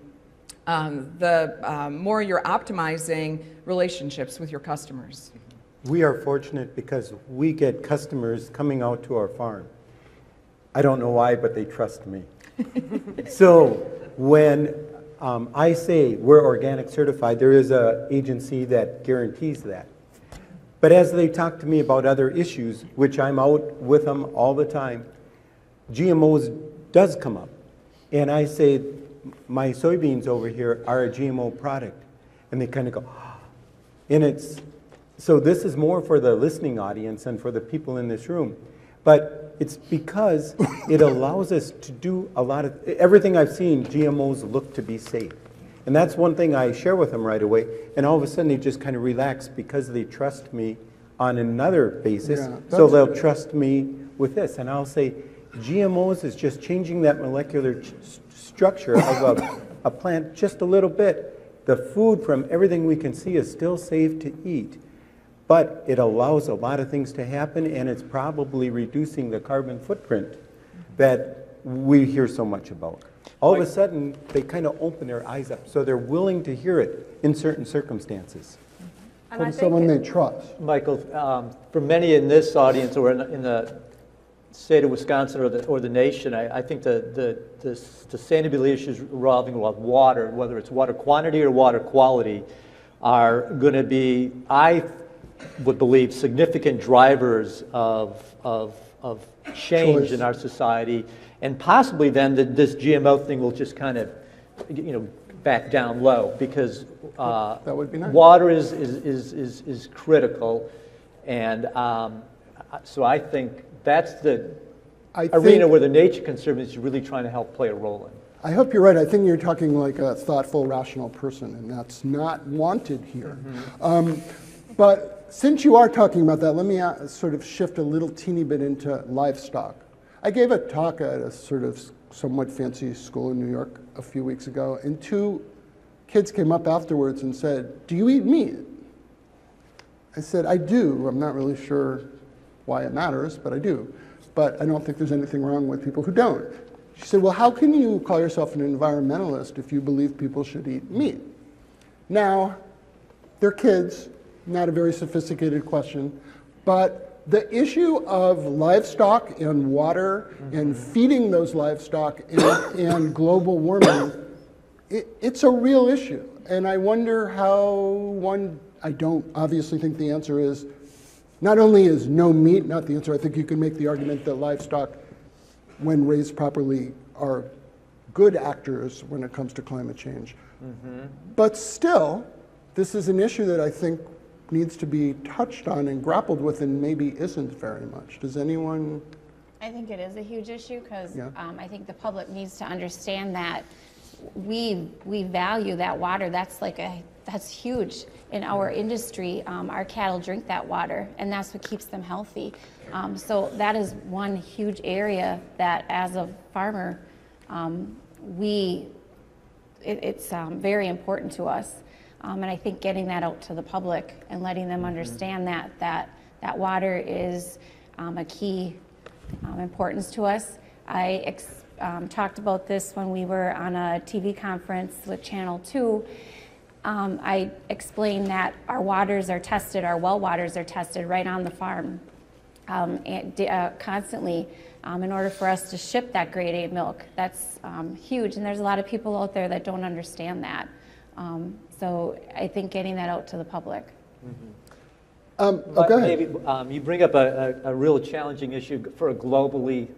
the more you're optimizing relationships with your customers. We are fortunate because we get customers coming out to our farm. I don't know why, but they trust me. So when I say we're organic certified, there is an agency that guarantees that. But as they talk to me about other issues, which I'm out with them all the time, GMOs does come up. And I say, my soybeans over here are a GMO product. And they kind of go, and it's, so this is more for the listening audience and for the people in this room. But it's because it allows us to do a lot of, everything I've seen, GMOs look to be safe. And that's one thing I share with them right away. And all of a sudden they just kind of relax because they trust me on another basis. Yeah, so they'll good. Trust me with this. And I'll say, GMOs is just changing that molecular structure of a plant just a little bit. The food from everything we can see is still safe to eat. But it allows a lot of things to happen, and it's probably reducing the carbon footprint that we hear so much about. All of a sudden, they kind of open their eyes up, so they're willing to hear it in certain circumstances. From someone they trust. Michael, for many in this audience or in the state of Wisconsin or the nation, I think the sustainability issues revolving around water, whether it's water quantity or water quality, are going to be, I would believe, significant drivers of change in our society, and possibly then this GMO thing will just kind of, back down low, because that would be nice. Water is critical, and so I think that's the arena where the Nature Conservancy is really trying to help play a role in. I hope you're right. I think you're talking like a thoughtful, rational person, and that's not wanted here. Mm-hmm. But since you are talking about that, let me sort of shift a little teeny bit into livestock. I gave a talk at a sort of somewhat fancy school in New York a few weeks ago, and two kids came up afterwards and said, "Do you eat meat?" I said, "I do. I'm not really sure why it matters, but I do. But I don't think there's anything wrong with people who don't." She said, "Well, how can you call yourself an environmentalist if you believe people should eat meat?" Now, they're kids. Not a very sophisticated question, but the issue of livestock and water and feeding those livestock and global warming, it's a real issue. And I wonder how I don't obviously think the answer is, not only is no meat not the answer, I think you can make the argument that livestock, when raised properly, are good actors when it comes to climate change. Mm-hmm. But still, this is an issue that I think needs to be touched on and grappled with, and maybe isn't very much. Does anyone? I think it is a huge issue because I think the public needs to understand that we value that water. That's huge in our industry. Our cattle drink that water, and that's what keeps them healthy. So that is one huge area that, as a farmer, it's very important to us. And I think getting that out to the public and letting them understand that water is a key importance to us. I talked about this when we were on a TV conference with Channel 2. I explained that our waters are tested, our well waters are tested right on the farm constantly in order for us to ship that grade A milk. That's huge, and there's a lot of people out there that don't understand that. So I think getting that out to the public. Mm-hmm. Go ahead. Maybe, you bring up a real challenging issue for globally,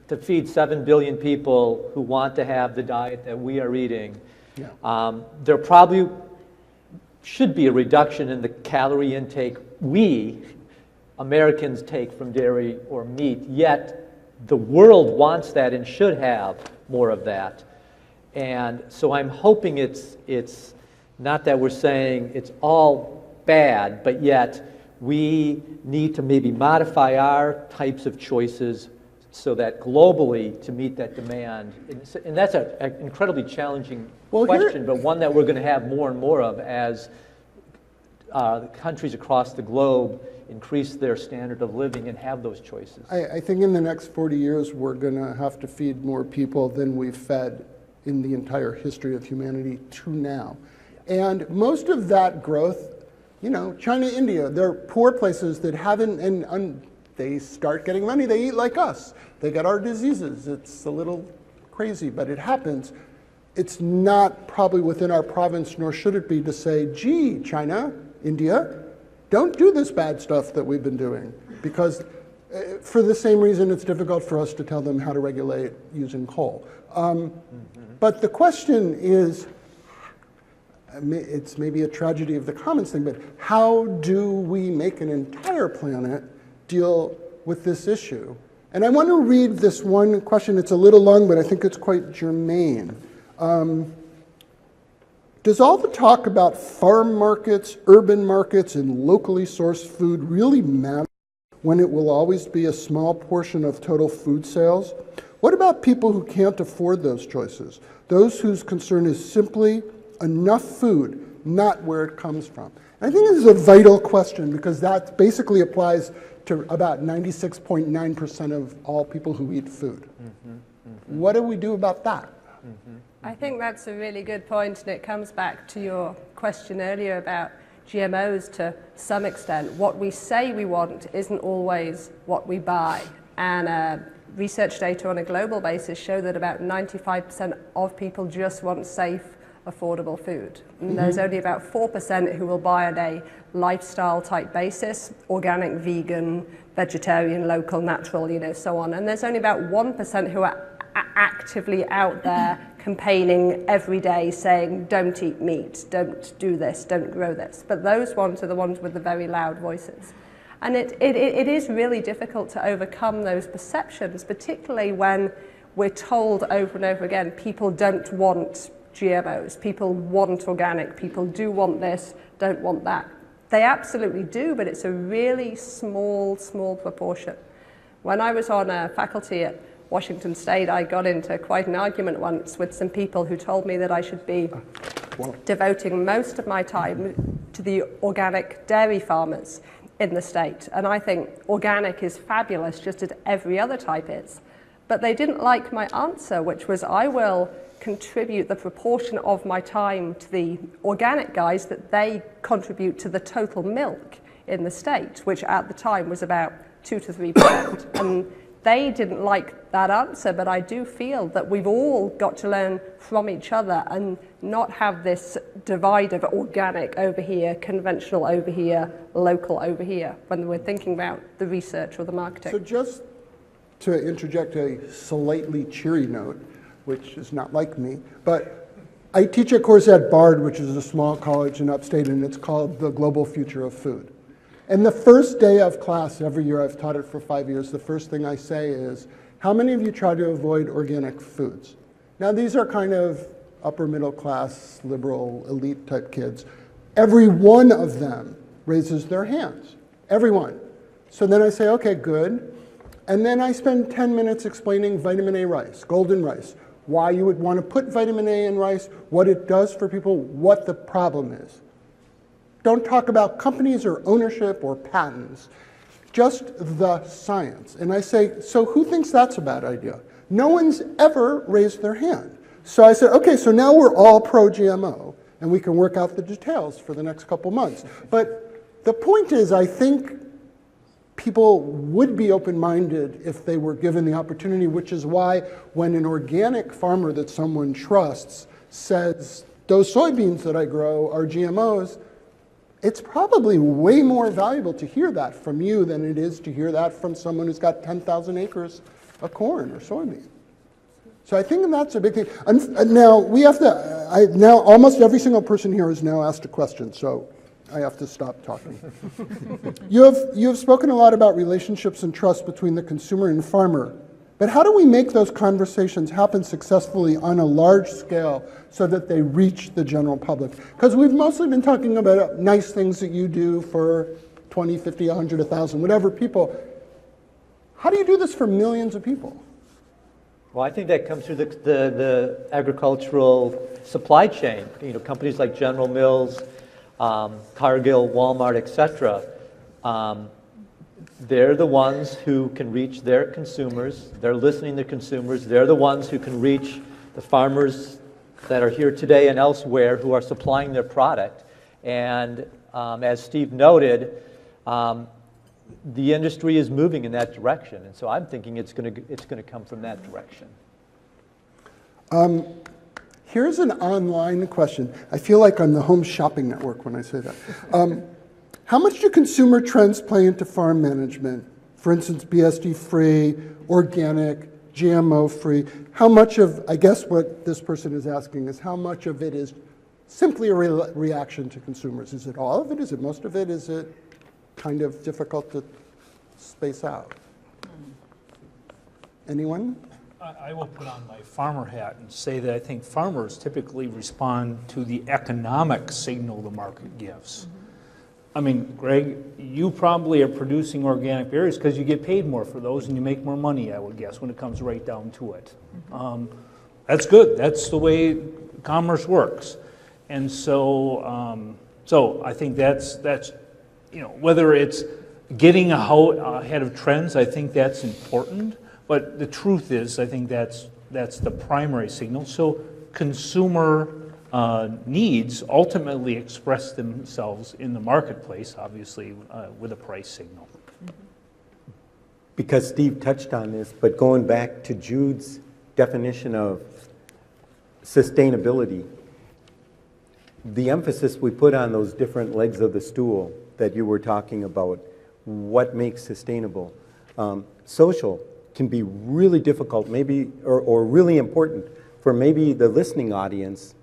to feed 7 billion people who want to have the diet that we are eating. Yeah. There probably should be a reduction in the calorie intake we, Americans, take from dairy or meat, yet the world wants that and should have more of that. And so I'm hoping it's not that we're saying it's all bad, but yet we need to maybe modify our types of choices so that globally to meet that demand. And that's an incredibly challenging question, but one that we're going to have more and more of as countries across the globe increase their standard of living and have those choices. I think in the next 40 years, we're going to have to feed more people than we've fed in the entire history of humanity to now. And most of that growth, you know, China, India, they're poor places that haven't, and they start getting money, they eat like us. They get our diseases. It's a little crazy, but it happens. It's not probably within our province, nor should it be, to say, gee, China, India, don't do this bad stuff that we've been doing. Because for the same reason, it's difficult for us to tell them how to regulate using coal. But the question is, it's maybe a tragedy of the commons thing, but how do we make an entire planet deal with this issue? And I want to read this one question. It's a little long, but I think it's quite germane. Does all the talk about farm markets, urban markets, and locally sourced food really matter when it will always be a small portion of total food sales? What about people who can't afford those choices? Those whose concern is simply enough food, not where it comes from. And I think this is a vital question because that basically applies to about 96.9% of all people who eat food. What do we do about that? I think that's a really good point, and it comes back to your question earlier about GMOs to some extent. What we say we want isn't always what we buy. And research data on a global basis show that about 95% of people just want safe, affordable food. And there's only about 4% who will buy on a lifestyle type basis, organic, vegan, vegetarian, local, natural, you know, so on. And there's only about 1% who are actively out there campaigning every day saying, don't eat meat, don't do this, don't grow this. But those ones are the ones with the very loud voices. And it is really difficult to overcome those perceptions, particularly when we're told over and over again, people don't want GMOs, people want organic, people do want this, don't want that. They absolutely do, but it's a really small proportion. When I was on faculty at Washington State, I got into quite an argument once with some people who told me that I should be devoting most of my time to the organic dairy farmers in the state. And I think organic is fabulous, just as every other type is. But they didn't like my answer, which was I will contribute the proportion of my time to the organic guys that they contribute to the total milk in the state, which at the time was about 2 to 3%. And they didn't like that answer, but I do feel that we've all got to learn from each other and not have this divide of organic over here, conventional over here, local over here, when we're thinking about the research or the marketing. So just to interject a slightly cheery note, which is not like me, but I teach a course at Bard, which is a small college in upstate, and it's called The Global Future of Food. And the first day of class every year, I've taught it for 5 years, the first thing I say is, how many of you try to avoid organic foods? Now these are kind of upper middle class, liberal, elite type kids. Every one of them raises their hands, everyone. So then I say, okay, good. And then I spend 10 minutes explaining vitamin A rice, golden rice, why you would want to put vitamin A in rice, what it does for people, what the problem is. Don't talk about companies or ownership or patents, just the science. And I say, so who thinks that's a bad idea? No one's ever raised their hand. So I said, okay, so now we're all pro-GMO, and we can work out the details for the next couple months. But the point is, I think people would be open-minded if they were given the opportunity, which is why when an organic farmer that someone trusts says, those soybeans that I grow are GMOs, it's probably way more valuable to hear that from you than it is to hear that from someone who's got 10,000 acres of corn or soybean. So I think that's a big thing. And now we have to, now almost every single person here has now asked a question, so I have to stop talking. You have spoken a lot about relationships and trust between the consumer and farmer, but how do we make those conversations happen successfully on a large scale so that they reach the general public? Because we've mostly been talking about nice things that you do for 20, 50, 100, 1,000, whatever people. How do you do this for millions of people? Well, I think that comes through the agricultural supply chain. You know, companies like General Mills, Cargill, Walmart, etc. They're the ones who can reach their consumers. They're listening to consumers. They're the ones who can reach the farmers that are here today and elsewhere who are supplying their product. And as Steve noted, the industry is moving in that direction. And so I'm thinking it's going to come from that direction. Here's an online question. I feel like I'm the Home Shopping Network when I say that. How much do consumer trends play into farm management? For instance, BSD-free, organic, GMO-free. How much of, I guess what this person is asking is how much of it is simply a reaction to consumers? Is it all of it? Is it most of it? Is it kind of difficult to space out? Anyone? I will put on my farmer hat and say that I think farmers typically respond to the economic signal the market gives. I mean, Greg, you probably are producing organic berries because you get paid more for those and you make more money, I would guess, when it comes right down to it. That's good. That's the way commerce works. And so, so I think that's you know, whether it's getting ahead of trends, I think that's important. But the truth is, I think that's the primary signal. So consumer needs ultimately express themselves in the marketplace, obviously, with a price signal. Because Steve touched on this, but going back to Jude's definition of sustainability, the emphasis we put on those different legs of the stool that you were talking about, what makes sustainable. Social can be really difficult, maybe, or really important for maybe the listening audience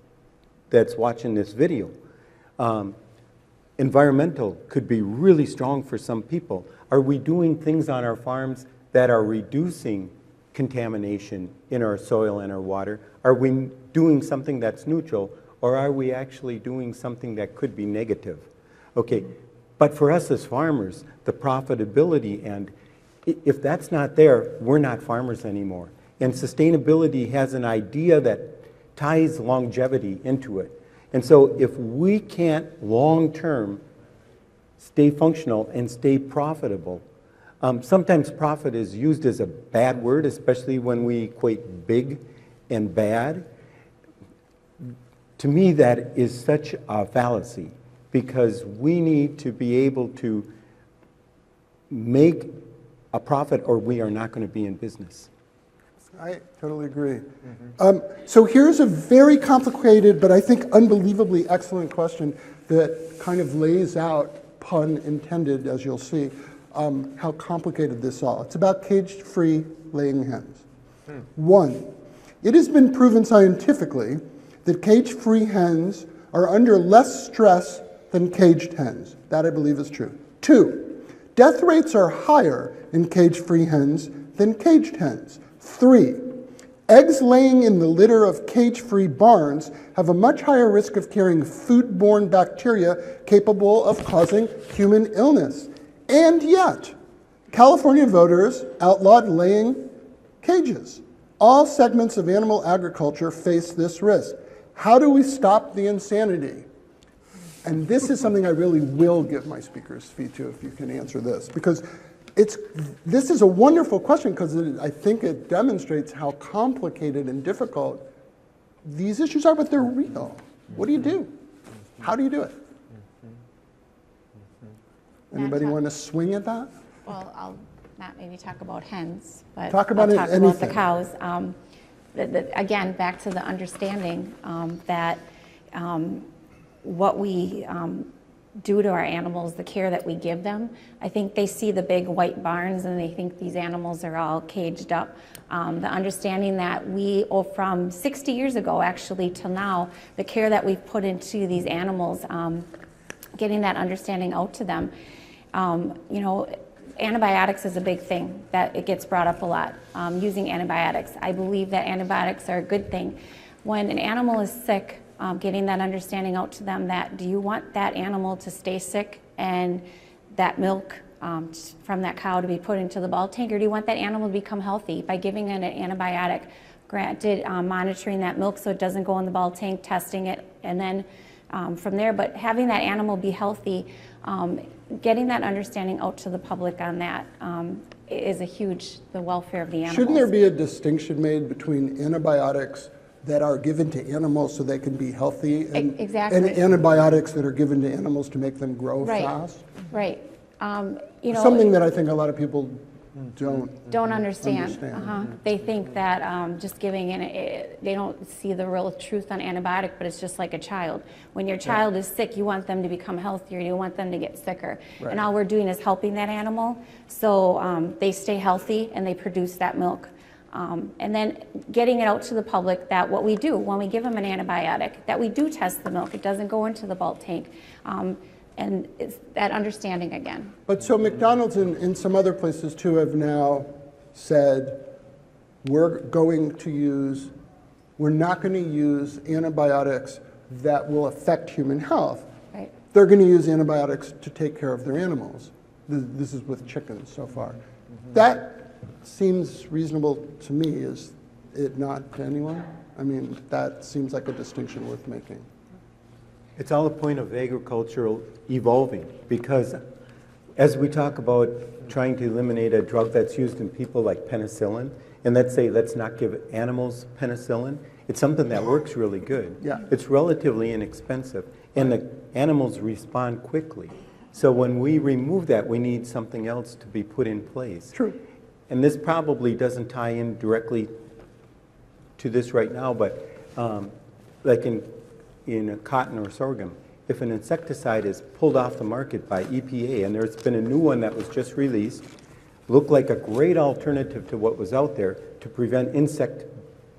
that's watching this video. Environmental could be really strong for some people. Are we doing things on our farms that are reducing contamination in our soil and our water? Are we doing something that's neutral, or are we actually doing something that could be negative? Okay, but for us as farmers, the profitability, and if that's not there, we're not farmers anymore. And sustainability has an idea that ties longevity into it. And so if we can't long-term stay functional and stay profitable, sometimes profit is used as a bad word, especially when we equate big and bad. To me, that is such a fallacy, because we need to be able to make a profit or we are not going to be in business. I totally agree. So here's a very complicated, but I think unbelievably excellent question that kind of lays out, pun intended, as you'll see, how complicated this all. It's about cage-free laying hens. One, it has been proven scientifically that cage-free hens are under less stress than caged hens. That I believe is true. Two, death rates are higher in cage-free hens than caged hens. Three, eggs laying in the litter of cage-free barns have a much higher risk of carrying foodborne bacteria capable of causing human illness. And yet, California voters outlawed laying cages. All segments of animal agriculture face this risk. How do we stop the insanity? And this is something I really will give my speakers fee to if you can answer this, because this is a wonderful question, because I think it demonstrates how complicated and difficult these issues are, but they're real. What do you do? How do you do it? Anybody want to swing at that? Well, I'll not maybe talk about hens, but talk about I'll talk anything. about the cows. Again, back to the understanding that what we do to our animals, the care that we give them. I think they see the big white barns and they think these animals are all caged up. The understanding that we, from 60 years ago actually till now, the care that we've put into these animals, getting that understanding out to them. You know, antibiotics is a big thing that it gets brought up a lot, using antibiotics. I believe that antibiotics are a good thing. When an animal is sick, getting that understanding out to them that, do you want that animal to stay sick and that milk from that cow to be put into the bulk tank, or do you want that animal to become healthy by giving it an antibiotic? Granted, monitoring that milk so it doesn't go in the bulk tank, testing it, and then from there, but having that animal be healthy, getting that understanding out to the public on that is a huge, the welfare of the animals. Shouldn't there be a distinction made between antibiotics that are given to animals so they can be healthy and, exactly. and antibiotics that are given to animals to make them grow Right. fast? Right. You know, Something that I think a lot of people don't understand. They think that just giving they don't see the real truth on antibiotic, but it's just like a child. When your child is sick, you want them to become healthier, you want them to get sicker. Right. And all we're doing is helping that animal so they stay healthy and they produce that milk. And then getting it out to the public that what we do when we give them an antibiotic, that we do test the milk, it doesn't go into the bulk tank. And it's that understanding again. But so McDonald's and some other places too have now said, we're not going to use antibiotics that will affect human health. Right. They're going to use antibiotics to take care of their animals. This is with chickens so far. That seems reasonable to me. Is it not to anyone? I mean, that seems like a distinction worth making. It's all a point of agricultural evolving, because as we talk about trying to eliminate a drug that's used in people like penicillin, and let's say let's not give animals penicillin, it's something that works really good. Yeah. It's relatively inexpensive, and the animals respond quickly. So when we remove that, we need something else to be put in place. True. And this probably doesn't tie in directly to this right now, but like in cotton or sorghum, if an insecticide is pulled off the market by EPA, and there's been a new one that was just released, looked like a great alternative to what was out there to prevent insect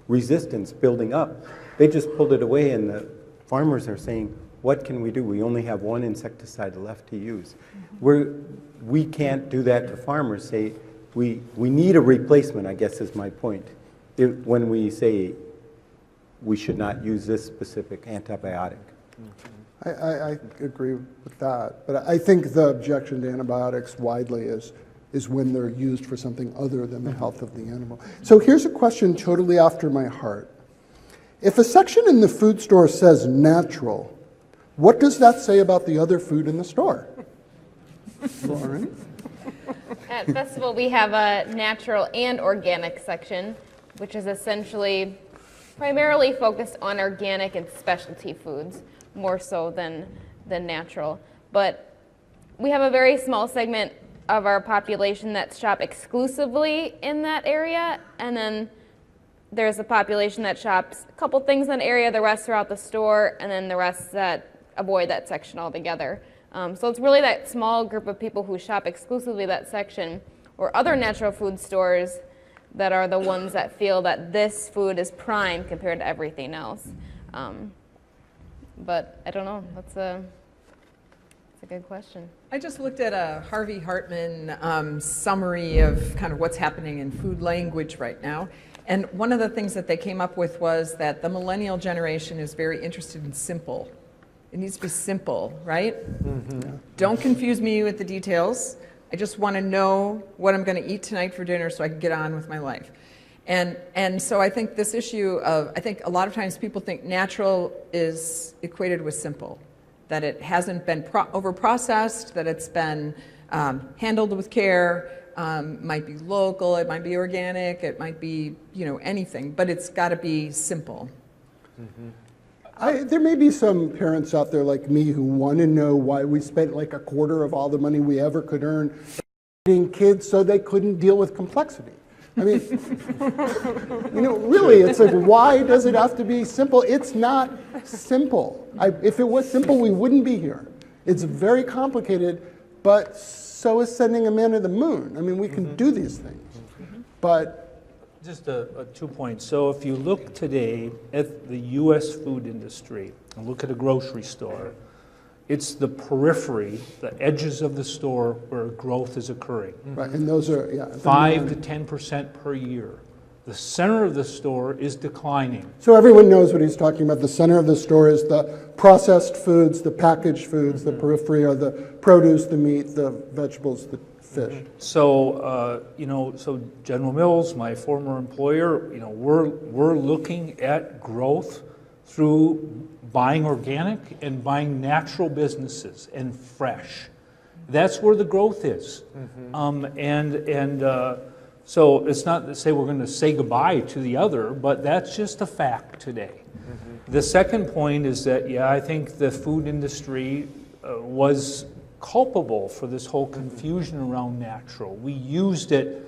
resistance building up. They just pulled it away, and the farmers are saying, what can we do? We only have one insecticide left to use. We can't do that to farmers. Say, we need a replacement, I guess is my point, when we say we should not use this specific antibiotic. I agree with that, but I think the objection to antibiotics widely is when they're used for something other than the health of the animal. So here's a question totally after my heart. If a section in the food store says natural, what does that say about the other food in the store? Lauren? At Festival, we have a natural and organic section, which is essentially primarily focused on organic and specialty foods, more so than natural. But we have a very small segment of our population that shop exclusively in that area, and then there's a population that shops a couple things in that area, the rest are out the store, and then the rest that avoid that section altogether. So it's really that small group of people who shop exclusively that section, or other natural food stores, that are the ones that feel that this food is prime compared to everything else. But I don't know, that's a good question. I just looked at a Harvey Hartman summary of kind of what's happening in food language right now. And one of the things that they came up with was that the millennial generation is very interested in simple. It needs to be simple, right? Mm-hmm. Don't confuse me with the details. I just want to know what I'm going to eat tonight for dinner so I can get on with my life. And so I think this issue of, I think a lot of times people think natural is equated with simple, that it hasn't been over-processed, that it's been handled with care, might be local, it might be organic, it might be, anything, but it's got to be simple. Mm-hmm. There may be some parents out there like me who want to know why we spent like a quarter of all the money we ever could earn being kids so they couldn't deal with complexity. I mean, really, it's like, why does it have to be simple? It's not simple. If it was simple, we wouldn't be here. It's very complicated, but so is sending a man to the moon. I mean, we can do these things, but Just 2 points. So if you look today at the U.S. food industry and look at a grocery store, it's the periphery, the edges of the store where growth is occurring. right, and those are 5 to 10% per year. The center of the store is declining. So everyone knows what he's talking about. The center of the store is the processed foods, the packaged foods. The periphery are the produce, the meat, the vegetables, the fish. So, so General Mills, my former employer, we're looking at growth through buying organic and buying natural businesses and fresh. That's where the growth is. So it's not to say we're going to say goodbye to the other, but that's just a fact today. The second point is that, I think the food industry was culpable for this whole confusion around natural. We used it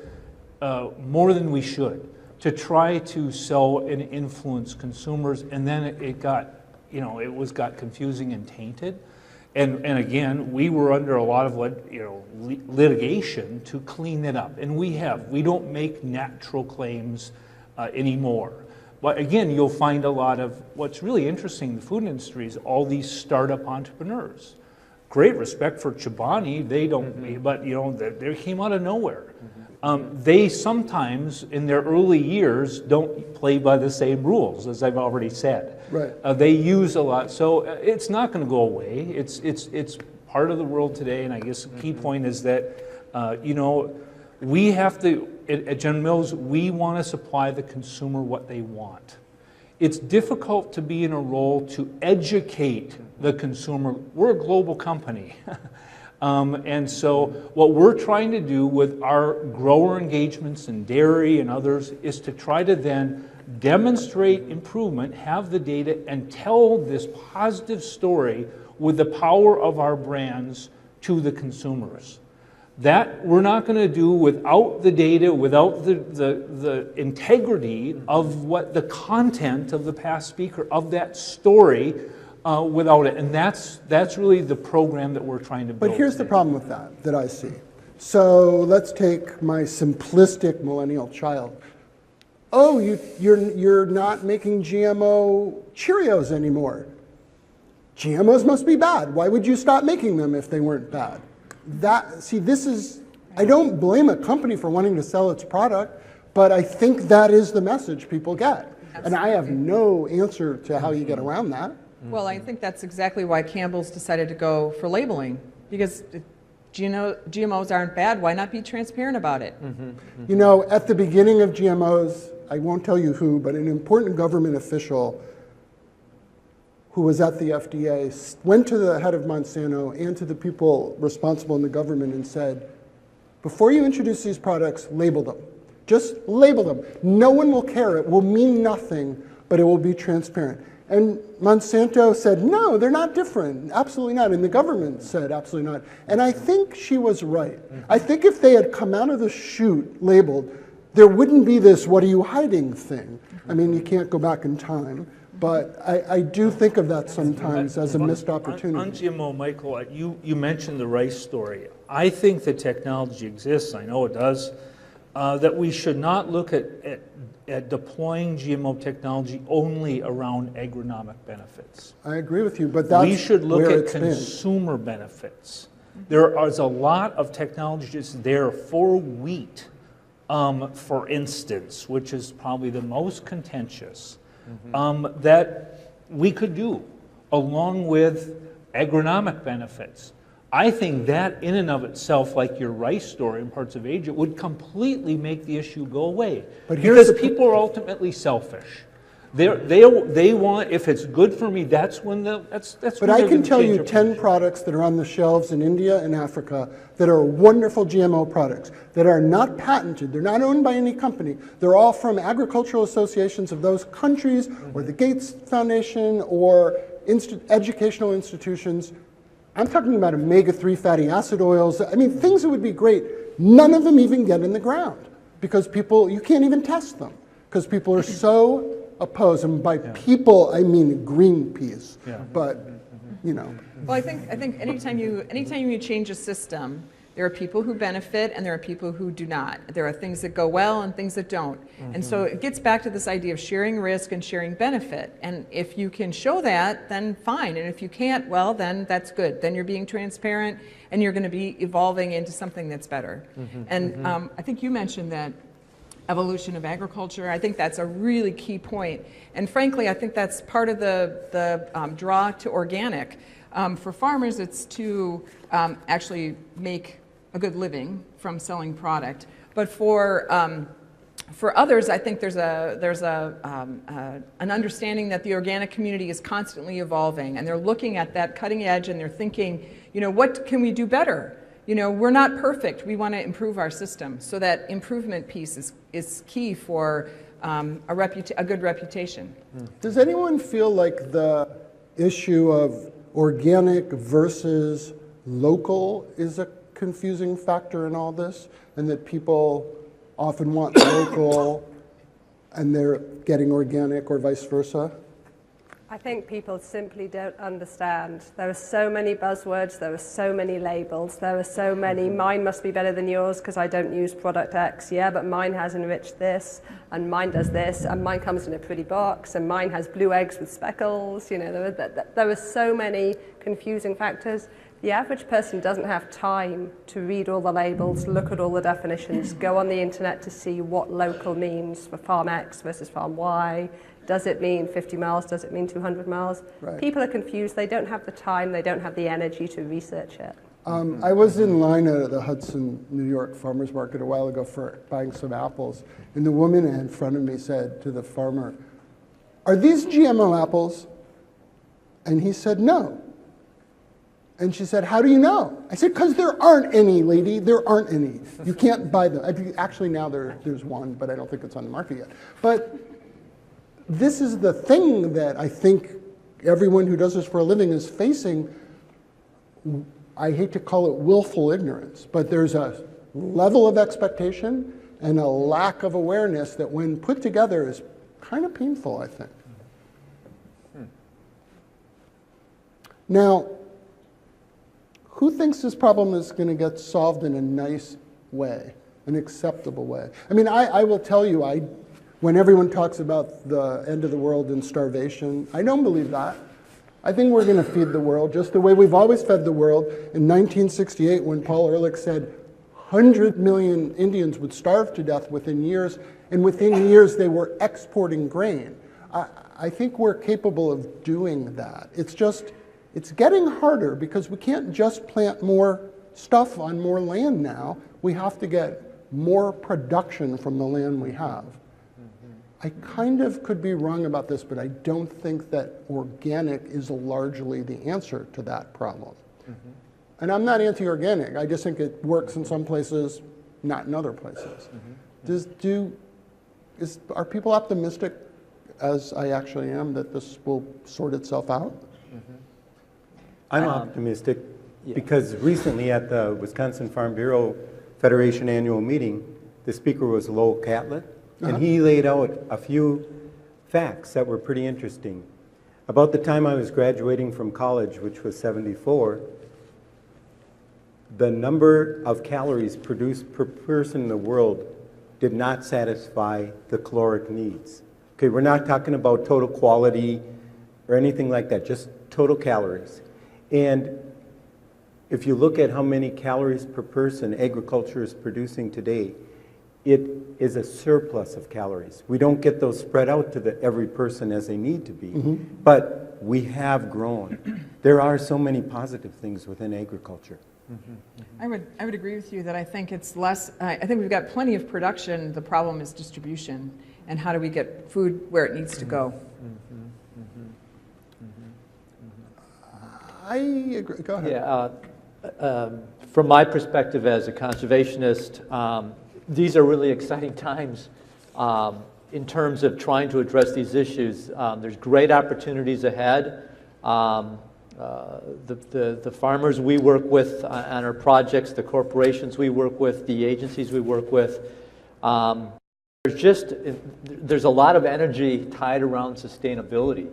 more than we should to try to sell and influence consumers, and then it got confusing and tainted. And again, we were under a lot of litigation to clean it up, and we don't make natural claims anymore. But again, you'll find a lot of what's really interesting in the food industry is all these startup entrepreneurs. Great respect for Chobani, they don't, but they came out of nowhere. They sometimes, in their early years, don't play by the same rules, as I've already said. Right. They use a lot, so it's not going to go away. It's part of the world today, and I guess the key point is that, we have to, at General Mills, we want to supply the consumer what they want. It's difficult to be in a role to educate the consumer. We're a global company. And so what we're trying to do with our grower engagements in dairy and others is to try to then demonstrate improvement, have the data, and tell this positive story with the power of our brands to the consumers. That we're not going to do without the data, without the integrity of what the content of the past speaker, of that story, without it. And that's really the program that we're trying to build. But here's the problem with that I see. So let's take my simplistic millennial child. Oh, you're not making GMO Cheerios anymore. GMOs must be bad. Why would you stop making them if they weren't bad? I don't blame a company for wanting to sell its product, but I think that is the message people get. And I have no answer to how you get around that. Well, I think that's exactly why Campbell's decided to go for labeling, because if GMOs aren't bad, why not be transparent about it? At the beginning of GMOs, I won't tell you who, but an important government official who was at the FDA went to the head of Monsanto and to the people responsible in the government and said, before you introduce these products, label them. Just label them. No one will care. It will mean nothing, but it will be transparent. And Monsanto said, no, they're not different. Absolutely not. And the government said, absolutely not. And I think she was right. I think if they had come out of the chute labeled, there wouldn't be this what are you hiding thing. I mean, you can't go back in time. But I do think of that sometimes as a missed opportunity. On GMO, Michael, you mentioned the rice story. I think the technology exists, I know it does, that we should not look at deploying GMO technology only around agronomic benefits. I agree with you, but that's we should look where at it's consumer benefits. There is a lot of technologies there for wheat, for instance, which is probably the most contentious. That we could do along with agronomic benefits. I think that in and of itself, like your rice story in parts of Asia, would completely make the issue go away. But because people are ultimately selfish. They want, if it's good for me, that's when that's But when I they're can gonna tell change you their 10 position. products that are on the shelves in India and Africa that are wonderful GMO products that are not patented. They're not owned by any company. They're all from agricultural associations of those countries or the Gates Foundation or educational institutions. I'm talking about omega-3 fatty acid oils. I mean, things that would be great. None of them even get in the ground because you can't even test them because people are so opposed. And by people, I mean Greenpeace. Yeah. But you know. Well, I think anytime you change a system, there are people who benefit and there are people who do not. There are things that go well and things that don't. And so it gets back to this idea of sharing risk and sharing benefit. And if you can show that, then fine. And if you can't, well, then that's good. Then you're being transparent and you're going to be evolving into something that's better. And I think you mentioned that evolution of agriculture. I think that's a really key point. And frankly, I think that's part of the draw to organic. For farmers, it's to actually make a good living from selling product. But for others, I think there's an understanding that the organic community is constantly evolving, and they're looking at that cutting edge, and they're thinking, you know, what can we do better? You know, we're not perfect. We want to improve our system. So that improvement piece is key for a good reputation. Does anyone feel like the issue of organic versus local is a confusing factor in all this, and that people often want local and they're getting organic, or vice versa? I think people simply don't understand. There are so many buzzwords, there are so many labels, there are so many, mine must be better than yours because I don't use product X. Yeah, but mine has enriched this, and mine does this, and mine comes in a pretty box, and mine has blue eggs with speckles. You know, there are so many confusing factors. The average person doesn't have time to read all the labels, look at all the definitions, go on the internet to see what local means for farm X versus farm Y. Does it mean 50 miles? Does it mean 200 miles? Right. People are confused. They don't have the time. They don't have the energy to research it. I was in line at the Hudson, New York farmers market a while ago for buying some apples, and the woman in front of me said to the farmer, "Are these GMO apples?" And he said, "No." And she said, "How do you know?" I said, "Because there aren't any, lady. There aren't any. You can't buy them." Actually, now there's one, but I don't think it's on the market yet. But this is the thing that I think everyone who does this for a living is facing. I hate to call it willful ignorance, but there's a level of expectation and a lack of awareness that when put together is kind of painful, I think. Now, who thinks this problem is going to get solved in a nice way, an acceptable way? I mean, I will tell you, when everyone talks about the end of the world and starvation, I don't believe that. I think we're going to feed the world just the way we've always fed the world. In 1968, when Paul Ehrlich said 100 million Indians would starve to death within years, and within years they were exporting grain. I think we're capable of doing that. It's getting harder because we can't just plant more stuff on more land now. We have to get more production from the land we have. I kind of could be wrong about this, but I don't think that organic is largely the answer to that problem. And I'm not anti-organic. I just think it works in some places, not in other places. Are people optimistic, as I actually am, that this will sort itself out? I'm optimistic because recently at the Wisconsin Farm Bureau Federation annual meeting, the speaker was Lowell Catlett, and he laid out a few facts that were pretty interesting. About the time I was graduating from college, which was '74, the number of calories produced per person in the world did not satisfy the caloric needs. Okay, we're not talking about total quality or anything like that, just total calories. And if you look at how many calories per person agriculture is producing today, it is a surplus of calories. We don't get those spread out to every person as they need to be, but we have grown. There are so many positive things within agriculture. I would agree with you that I think it's less, I think we've got plenty of production. The problem is distribution and how do we get food where it needs to go. I agree. Go ahead. Yeah, from my perspective as a conservationist, these are really exciting times in terms of trying to address these issues. There's great opportunities ahead. The farmers we work with on our projects, the corporations we work with, the agencies we work with, there's a lot of energy tied around sustainability.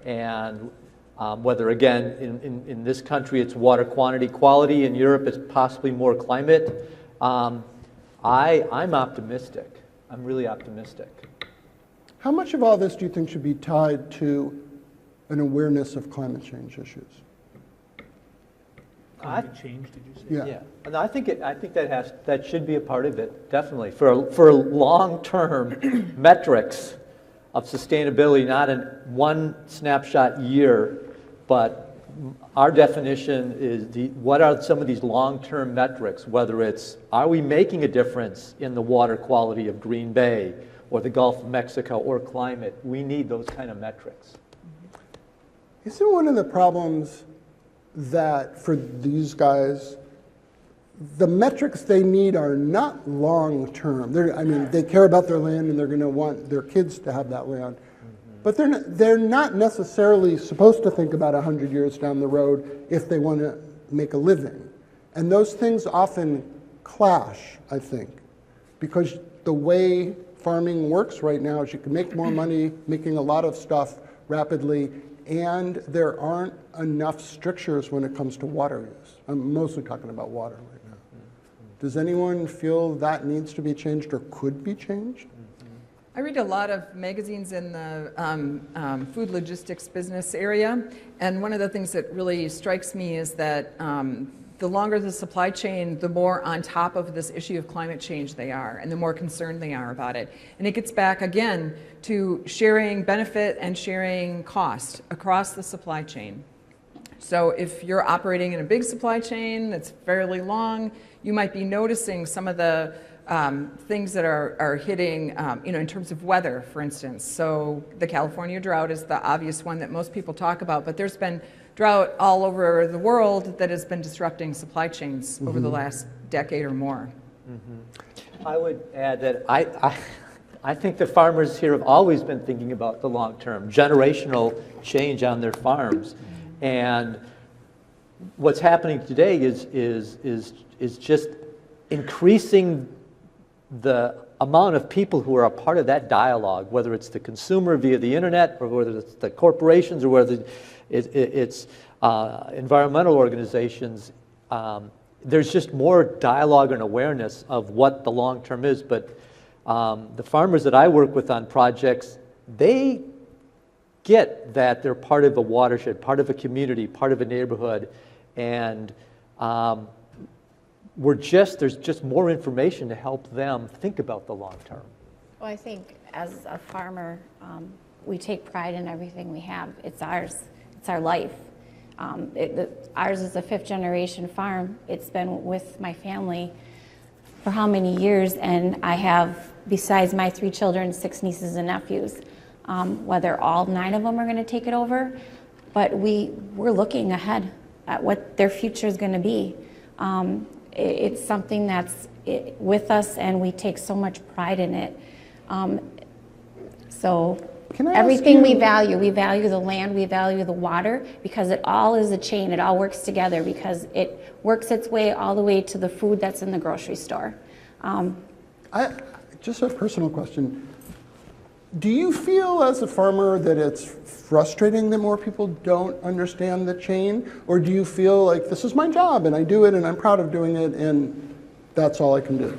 And Whether, again, in this country it's water quantity, quality, in Europe it's possibly more climate. I'm optimistic. I'm really optimistic. How much of all this do you think should be tied to an awareness of climate change issues? Climate change, did you say? Yeah. And I think that should be a part of it, definitely. For long-term metrics of sustainability, not in one snapshot year, but our definition is what are some of these long-term metrics, whether it's, are we making a difference in the water quality of Green Bay or the Gulf of Mexico or climate? We need those kind of metrics. Isn't one of the problems that for these guys, the metrics they need are not long-term? I mean, they care about their land and they're going to want their kids to have that land. But they're not necessarily supposed to think about 100 years down the road if they want to make a living. And those things often clash, I think, because the way farming works right now is you can make more money making a lot of stuff rapidly, and there aren't enough strictures when it comes to water use. I'm mostly talking about water right now. Does anyone feel that needs to be changed or could be changed? I read a lot of magazines in the food logistics business area, and one of the things that really strikes me is that the longer the supply chain, the more on top of this issue of climate change they are, and the more concerned they are about it. And it gets back, again, to sharing benefit and sharing cost across the supply chain. So if you're operating in a big supply chain that's fairly long, you might be noticing some of the things that are hitting, in terms of weather, for instance. So the California drought is the obvious one that most people talk about, but there's been drought all over the world that has been disrupting supply chains over the last decade or more. I would add that I think the farmers here have always been thinking about the long term, generational change on their farms. And what's happening today is just increasing the amount of people who are a part of that dialogue, whether it's the consumer via the internet, or whether it's the corporations, or whether it's environmental organizations. There's just more dialogue and awareness of what the long term is. But the farmers that I work with on projects, they get that they're part of a watershed, part of a community, part of a neighborhood, and there's just more information to help them think about the long term. Well, I think as a farmer, we take pride in everything we have. It's ours. It's our life. Ours is a fifth-generation farm. It's been with my family for how many years, and I have, besides my 3 children, 6 nieces and nephews. Whether all 9 of them are going to take it over, but we're looking ahead at what their future is going to be. It's something that's with us, and we take so much pride in it. So everything we value the land, we value the water, because it all is a chain. It all works together, because it works its way all the way to the food that's in the grocery store. Just a personal question. Do you feel as a farmer that it's frustrating that more people don't understand the chain? Or do you feel like this is my job and I do it and I'm proud of doing it and that's all I can do?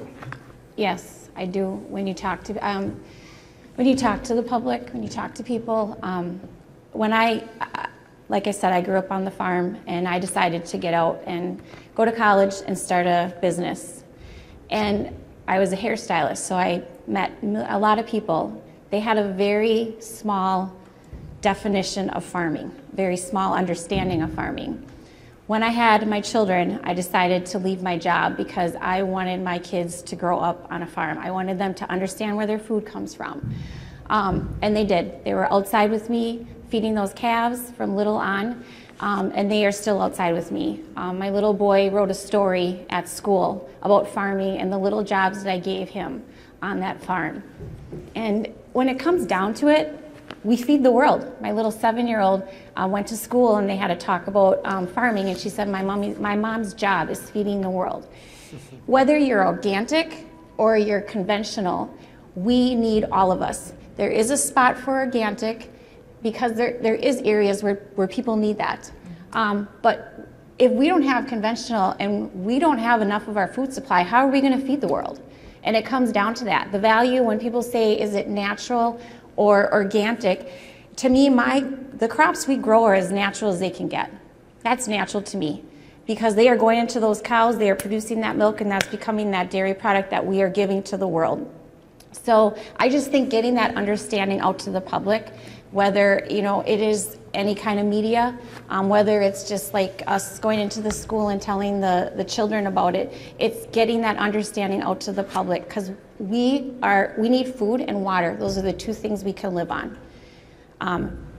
Yes, I do. When you talk to the public, when you talk to people, like I said, I grew up on the farm, and I decided to get out and go to college and start a business. And I was a hairstylist, so I met a lot of people. They had a very small definition of farming, very small understanding of farming. When I had my children, I decided to leave my job because I wanted my kids to grow up on a farm. I wanted them to understand where their food comes from. And they did. They were outside with me, feeding those calves from little on, and they are still outside with me. My little boy wrote a story at school about farming and the little jobs that I gave him on that farm. And when it comes down to it, we feed the world. My little 7-year-old went to school and they had a talk about farming, and she said, my mom's job is feeding the world. Whether you're organic or you're conventional, we need all of us. There is a spot for organic, because there is areas where people need that. But if we don't have conventional and we don't have enough of our food supply, how are we going to feed the world? And it comes down to that. The value, when people say, is it natural or organic? To me, the crops we grow are as natural as they can get. That's natural to me, because they are going into those cows, they are producing that milk, and that's becoming that dairy product that we are giving to the world. So I just think getting that understanding out to the public, whether it is any kind of media, whether it's just like us going into the school and telling the children about it, it's getting that understanding out to the public, because we need food and water. Those are the two things we can live on.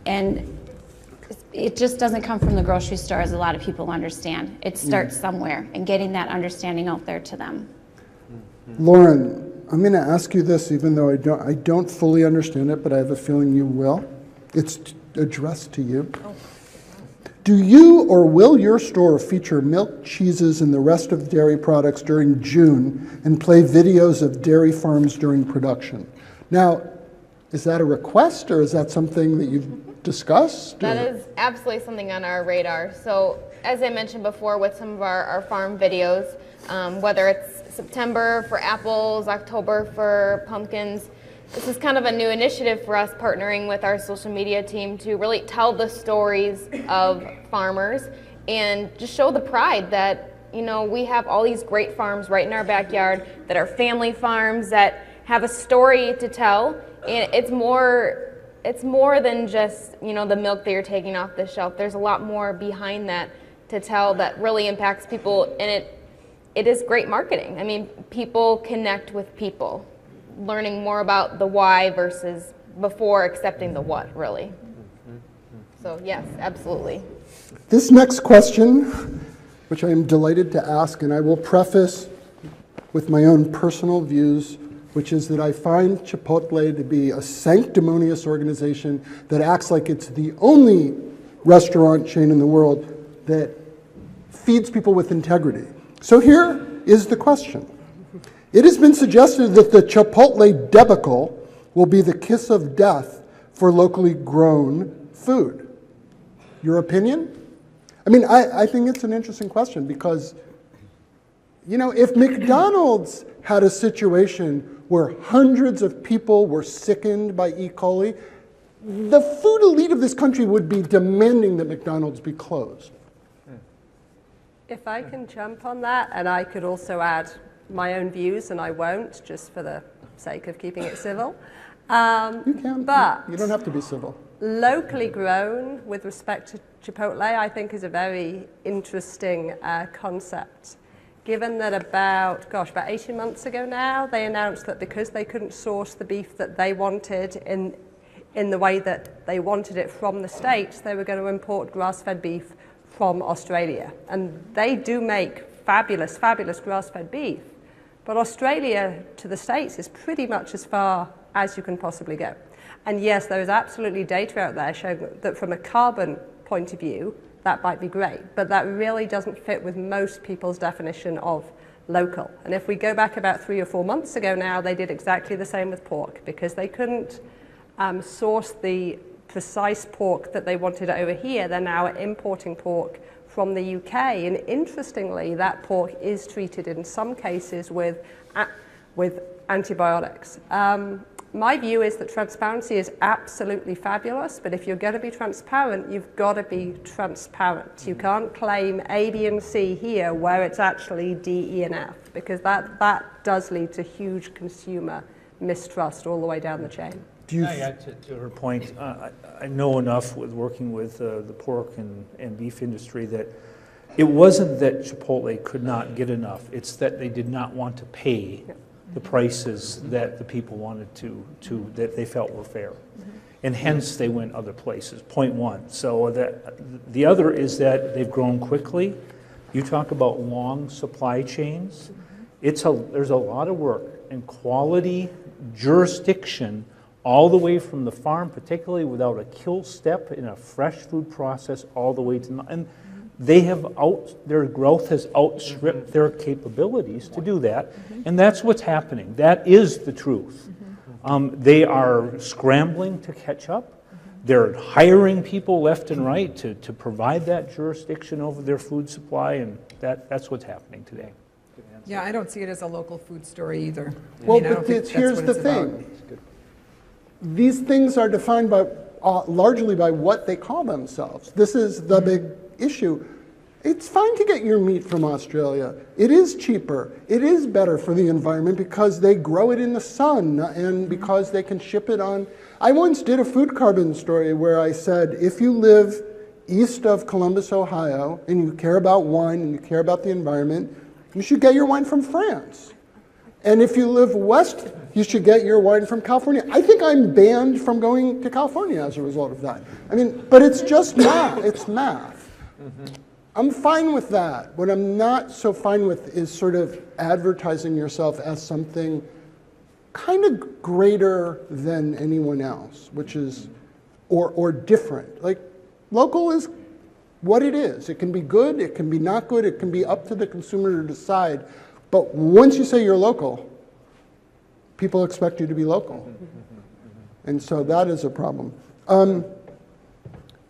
And it just doesn't come from the grocery store, as a lot of people understand. It starts somewhere, and getting that understanding out there to them. Lauren, I'm going to ask you this, even though I don't fully understand it, but I have a feeling you will. It's addressed to you. Do you or will your store feature milk, cheeses, and the rest of dairy products during June and play videos of dairy farms during production? Now, is that a request, or is that something that you've discussed? That is absolutely something on our radar. So as I mentioned before, with some of our farm videos, whether it's September for apples, October for pumpkins, this is kind of a new initiative for us, partnering with our social media team to really tell the stories of farmers and just show the pride that, we have all these great farms right in our backyard that are family farms that have a story to tell. And it's more than just, the milk that you're taking off the shelf. There's a lot more behind that to tell that really impacts people, and it is great marketing. I mean, people connect with people, learning more about the why versus before accepting the what, really. So yes, absolutely. This next question, which I am delighted to ask, and I will preface with my own personal views, which is that I find Chipotle to be a sanctimonious organization that acts like it's the only restaurant chain in the world that feeds people with integrity. So here is the question. It has been suggested that the Chipotle debacle will be the kiss of death for locally grown food. Your opinion? I mean, I think it's an interesting question because, if McDonald's had a situation where hundreds of people were sickened by E. coli, the food elite of this country would be demanding that McDonald's be closed. If I can jump on that, and I could also add my own views, and I won't, just for the sake of keeping it civil. You can, but you don't have to be civil. Locally grown, with respect to Chipotle, I think is a very interesting concept. Given that about 18 months ago now, they announced that because they couldn't source the beef that they wanted in the way that they wanted it from the States, they were going to import grass-fed beef from Australia. And they do make fabulous, fabulous grass-fed beef. But Australia to the States is pretty much as far as you can possibly go. And yes, there is absolutely data out there showing that from a carbon point of view, that might be great, but that really doesn't fit with most people's definition of local. And if we go back about 3 or 4 months ago now, they did exactly the same with pork because they couldn't source the precise pork that they wanted over here. They're now importing pork from the UK, and interestingly, that pork is treated in some cases with antibiotics. My view is that transparency is absolutely fabulous, but if you're going to be transparent, you've got to be transparent. You can't claim A, B, and C here where it's actually D, E, and F, because that does lead to huge consumer mistrust all the way down the chain. Can I add to her point? I know enough with working with the pork and beef industry that it wasn't that Chipotle could not get enough. It's that they did not want to pay the prices that the people wanted to that they felt were fair. And hence they went other places, point one. So the other is that they've grown quickly. You talk about long supply chains. There's a lot of work and quality jurisdiction all the way from the farm, particularly without a kill step in a fresh food process, all the way to, and their growth has outstripped their capabilities to do that, and that's what's happening. That is the truth. They are scrambling to catch up. They're hiring people left and right to provide that jurisdiction over their food supply, and that's what's happening today. Yeah, I don't see it as a local food story either. Well, I don't but think that's here's what the it's about. thing. These things are defined by, largely by what they call themselves. This is the big issue. It's fine to get your meat from Australia. It is cheaper. It is better for the environment because they grow it in the sun and because they can ship it on. I once did a food carbon story where I said, if you live east of Columbus, Ohio, and you care about wine and you care about the environment, you should get your wine from France. And if you live west, you should get your wine from California. I think I'm banned from going to California as a result of that. I mean, but it's just math. It's math. I'm fine with that. What I'm not so fine with is sort of advertising yourself as something kind of greater than anyone else, which is, or different. Like, local is what it is. It can be good, it can be not good, it can be up to the consumer to decide. But once you say you're local, people expect you to be local. And so that is a problem.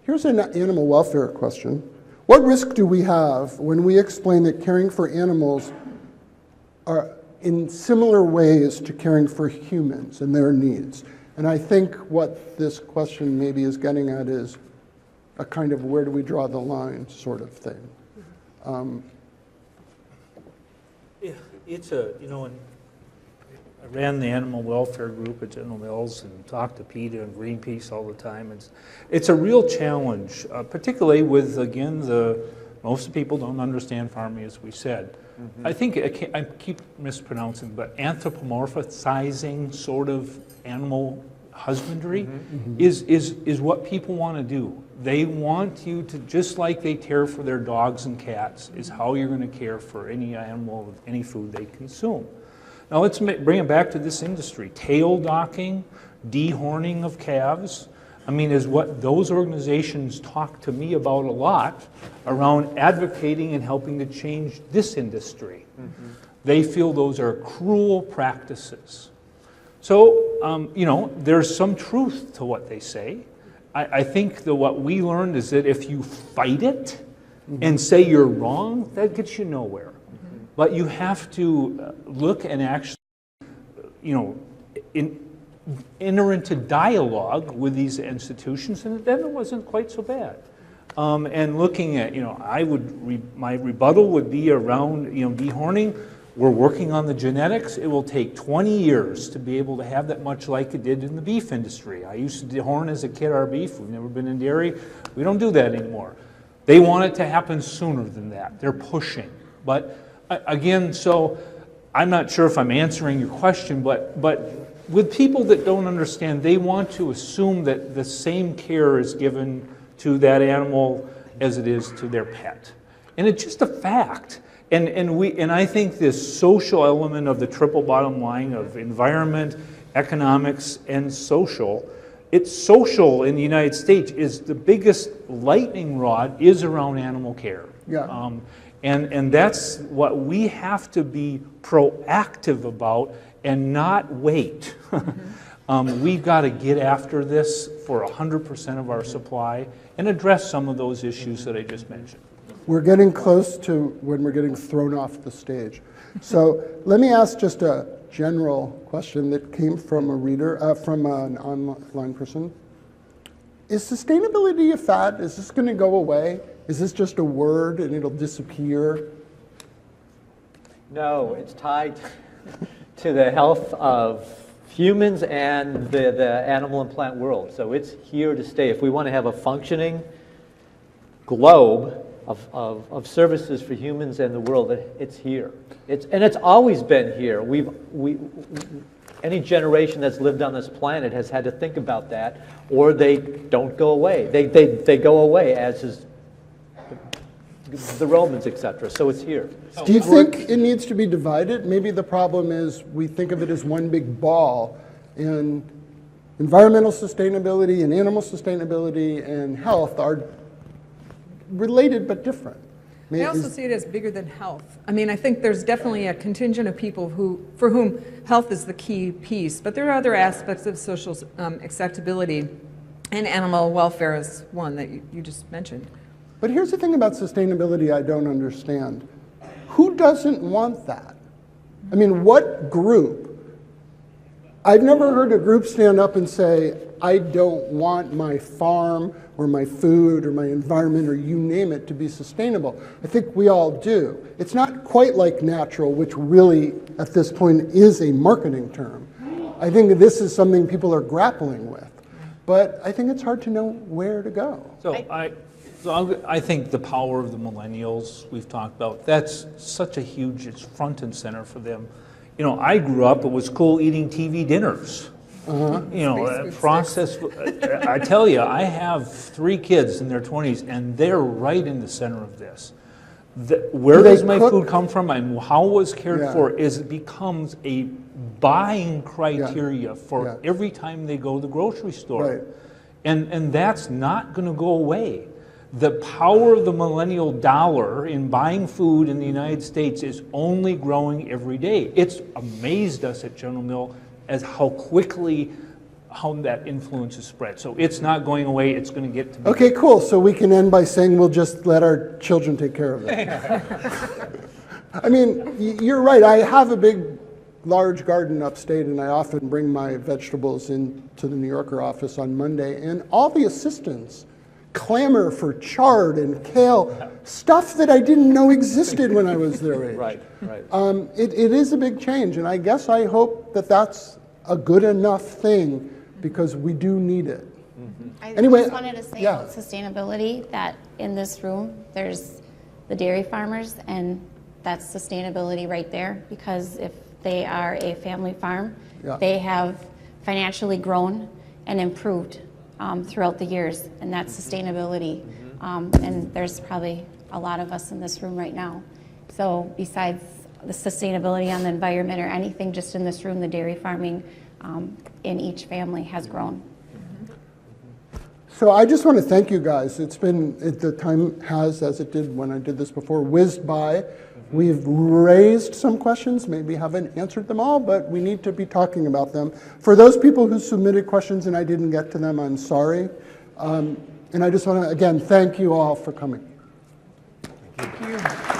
Here's an animal welfare question. What risk do we have when we explain that caring for animals are in similar ways to caring for humans and their needs? And I think what this question maybe is getting at is a kind of where do we draw the line sort of thing. It's a, I ran the animal welfare group at General Mills and talked to PETA and Greenpeace all the time. It's a real challenge, particularly with, again, most people don't understand farming, as we said. I think, I keep mispronouncing, but anthropomorphizing sort of animal husbandry is what people want to do. They want you to, just like they care for their dogs and cats, is how you're going to care for any animal, any food they consume. Now let's bring it back to this industry. Tail docking, dehorning of calves, I mean, is what those organizations talk to me about a lot around advocating and helping to change this industry. They feel those are cruel practices. So, there's some truth to what they say. I think that what we learned is that if you fight it and say you're wrong, that gets you nowhere. But you have to look and actually, enter into dialogue with these institutions, and then it wasn't quite so bad. And looking at, my rebuttal would be around, dehorning. We're working on the genetics. It will take 20 years to be able to have that much like it did in the beef industry. I used to dehorn as a kid our beef. We've never been in dairy. We don't do that anymore. They want it to happen sooner than that. They're pushing. But again, so I'm not sure if I'm answering your question, but with people that don't understand, they want to assume that the same care is given to that animal as it is to their pet. And it's just a fact. And I think this social element of the triple bottom line of environment, economics, and social, it's social in the United States is the biggest lightning rod is around animal care. Yeah. And that's what we have to be proactive about and not wait. We've got to get after this for 100% of our supply and address some of those issues that I just mentioned. We're getting close to when we're getting thrown off the stage. So let me ask just a general question that came from a reader, from an online person. Is sustainability a fad? Is this going to go away? Is this just a word and it'll disappear? No, it's tied to the health of humans and the animal and plant world. So it's here to stay. If we want to have a functioning globe of services for humans and the world, it's here. It's always been here. Any generation that's lived on this planet has had to think about that, or they don't go away. They go away, as is the Romans, etc. So it's here. Do you think it needs to be divided? Maybe the problem is we think of it as one big ball, and environmental sustainability and animal sustainability and health are related but different. I also see it as bigger than health. I mean, I think there's definitely a contingent of people for whom health is the key piece, but there are other aspects of social acceptability And animal welfare is one that you just mentioned. But here's the thing about sustainability I don't understand. Who doesn't want that? I mean, what group? I've never heard a group stand up and say, I don't want my farm or my food or my environment or you name it to be sustainable. I think we all do. It's not quite like natural, which really at this point is a marketing term. I think this is something people are grappling with. But I think it's hard to know where to go. So I think the power of the millennials we've talked about, that's such a huge, it's front and center for them. You know, I grew up, it was cool eating TV dinners. You know, processed, I tell you, I have 3 kids in their 20s, and they're right in the center of this. Where does my food come from and how it was cared for is it becomes a buying criteria for every time they go to the grocery store. Right. And that's not going to go away. The power of the millennial dollar in buying food in the United States is only growing every day. It's amazed us at General Mills as how quickly that influence is spread. So it's not going away, it's going to get to be. Okay, cool. So we can end by saying we'll just let our children take care of it. I mean, you're right. I have a large garden upstate, and I often bring my vegetables into the New Yorker office on Monday, and all the assistants clamor for chard and kale, stuff that I didn't know existed when I was their age. Right. It is a big change, and I guess I hope that that's a good enough thing because we do need it. I Anyway, just wanted to say about sustainability that in this room there's the dairy farmers, and that's sustainability right there, because if they are a family farm, they have financially grown and improved throughout the years, and that's sustainability. And there's probably a lot of us in this room right now. So besides the sustainability on the environment or anything, just in this room, the dairy farming in each family has grown. So I just want to thank you guys. The time has, as it did when I did this before, whizzed by. We've raised some questions, maybe haven't answered them all, but we need to be talking about them. For those people who submitted questions and I didn't get to them, I'm sorry. And I just want to, again, thank you all for coming. Thank you.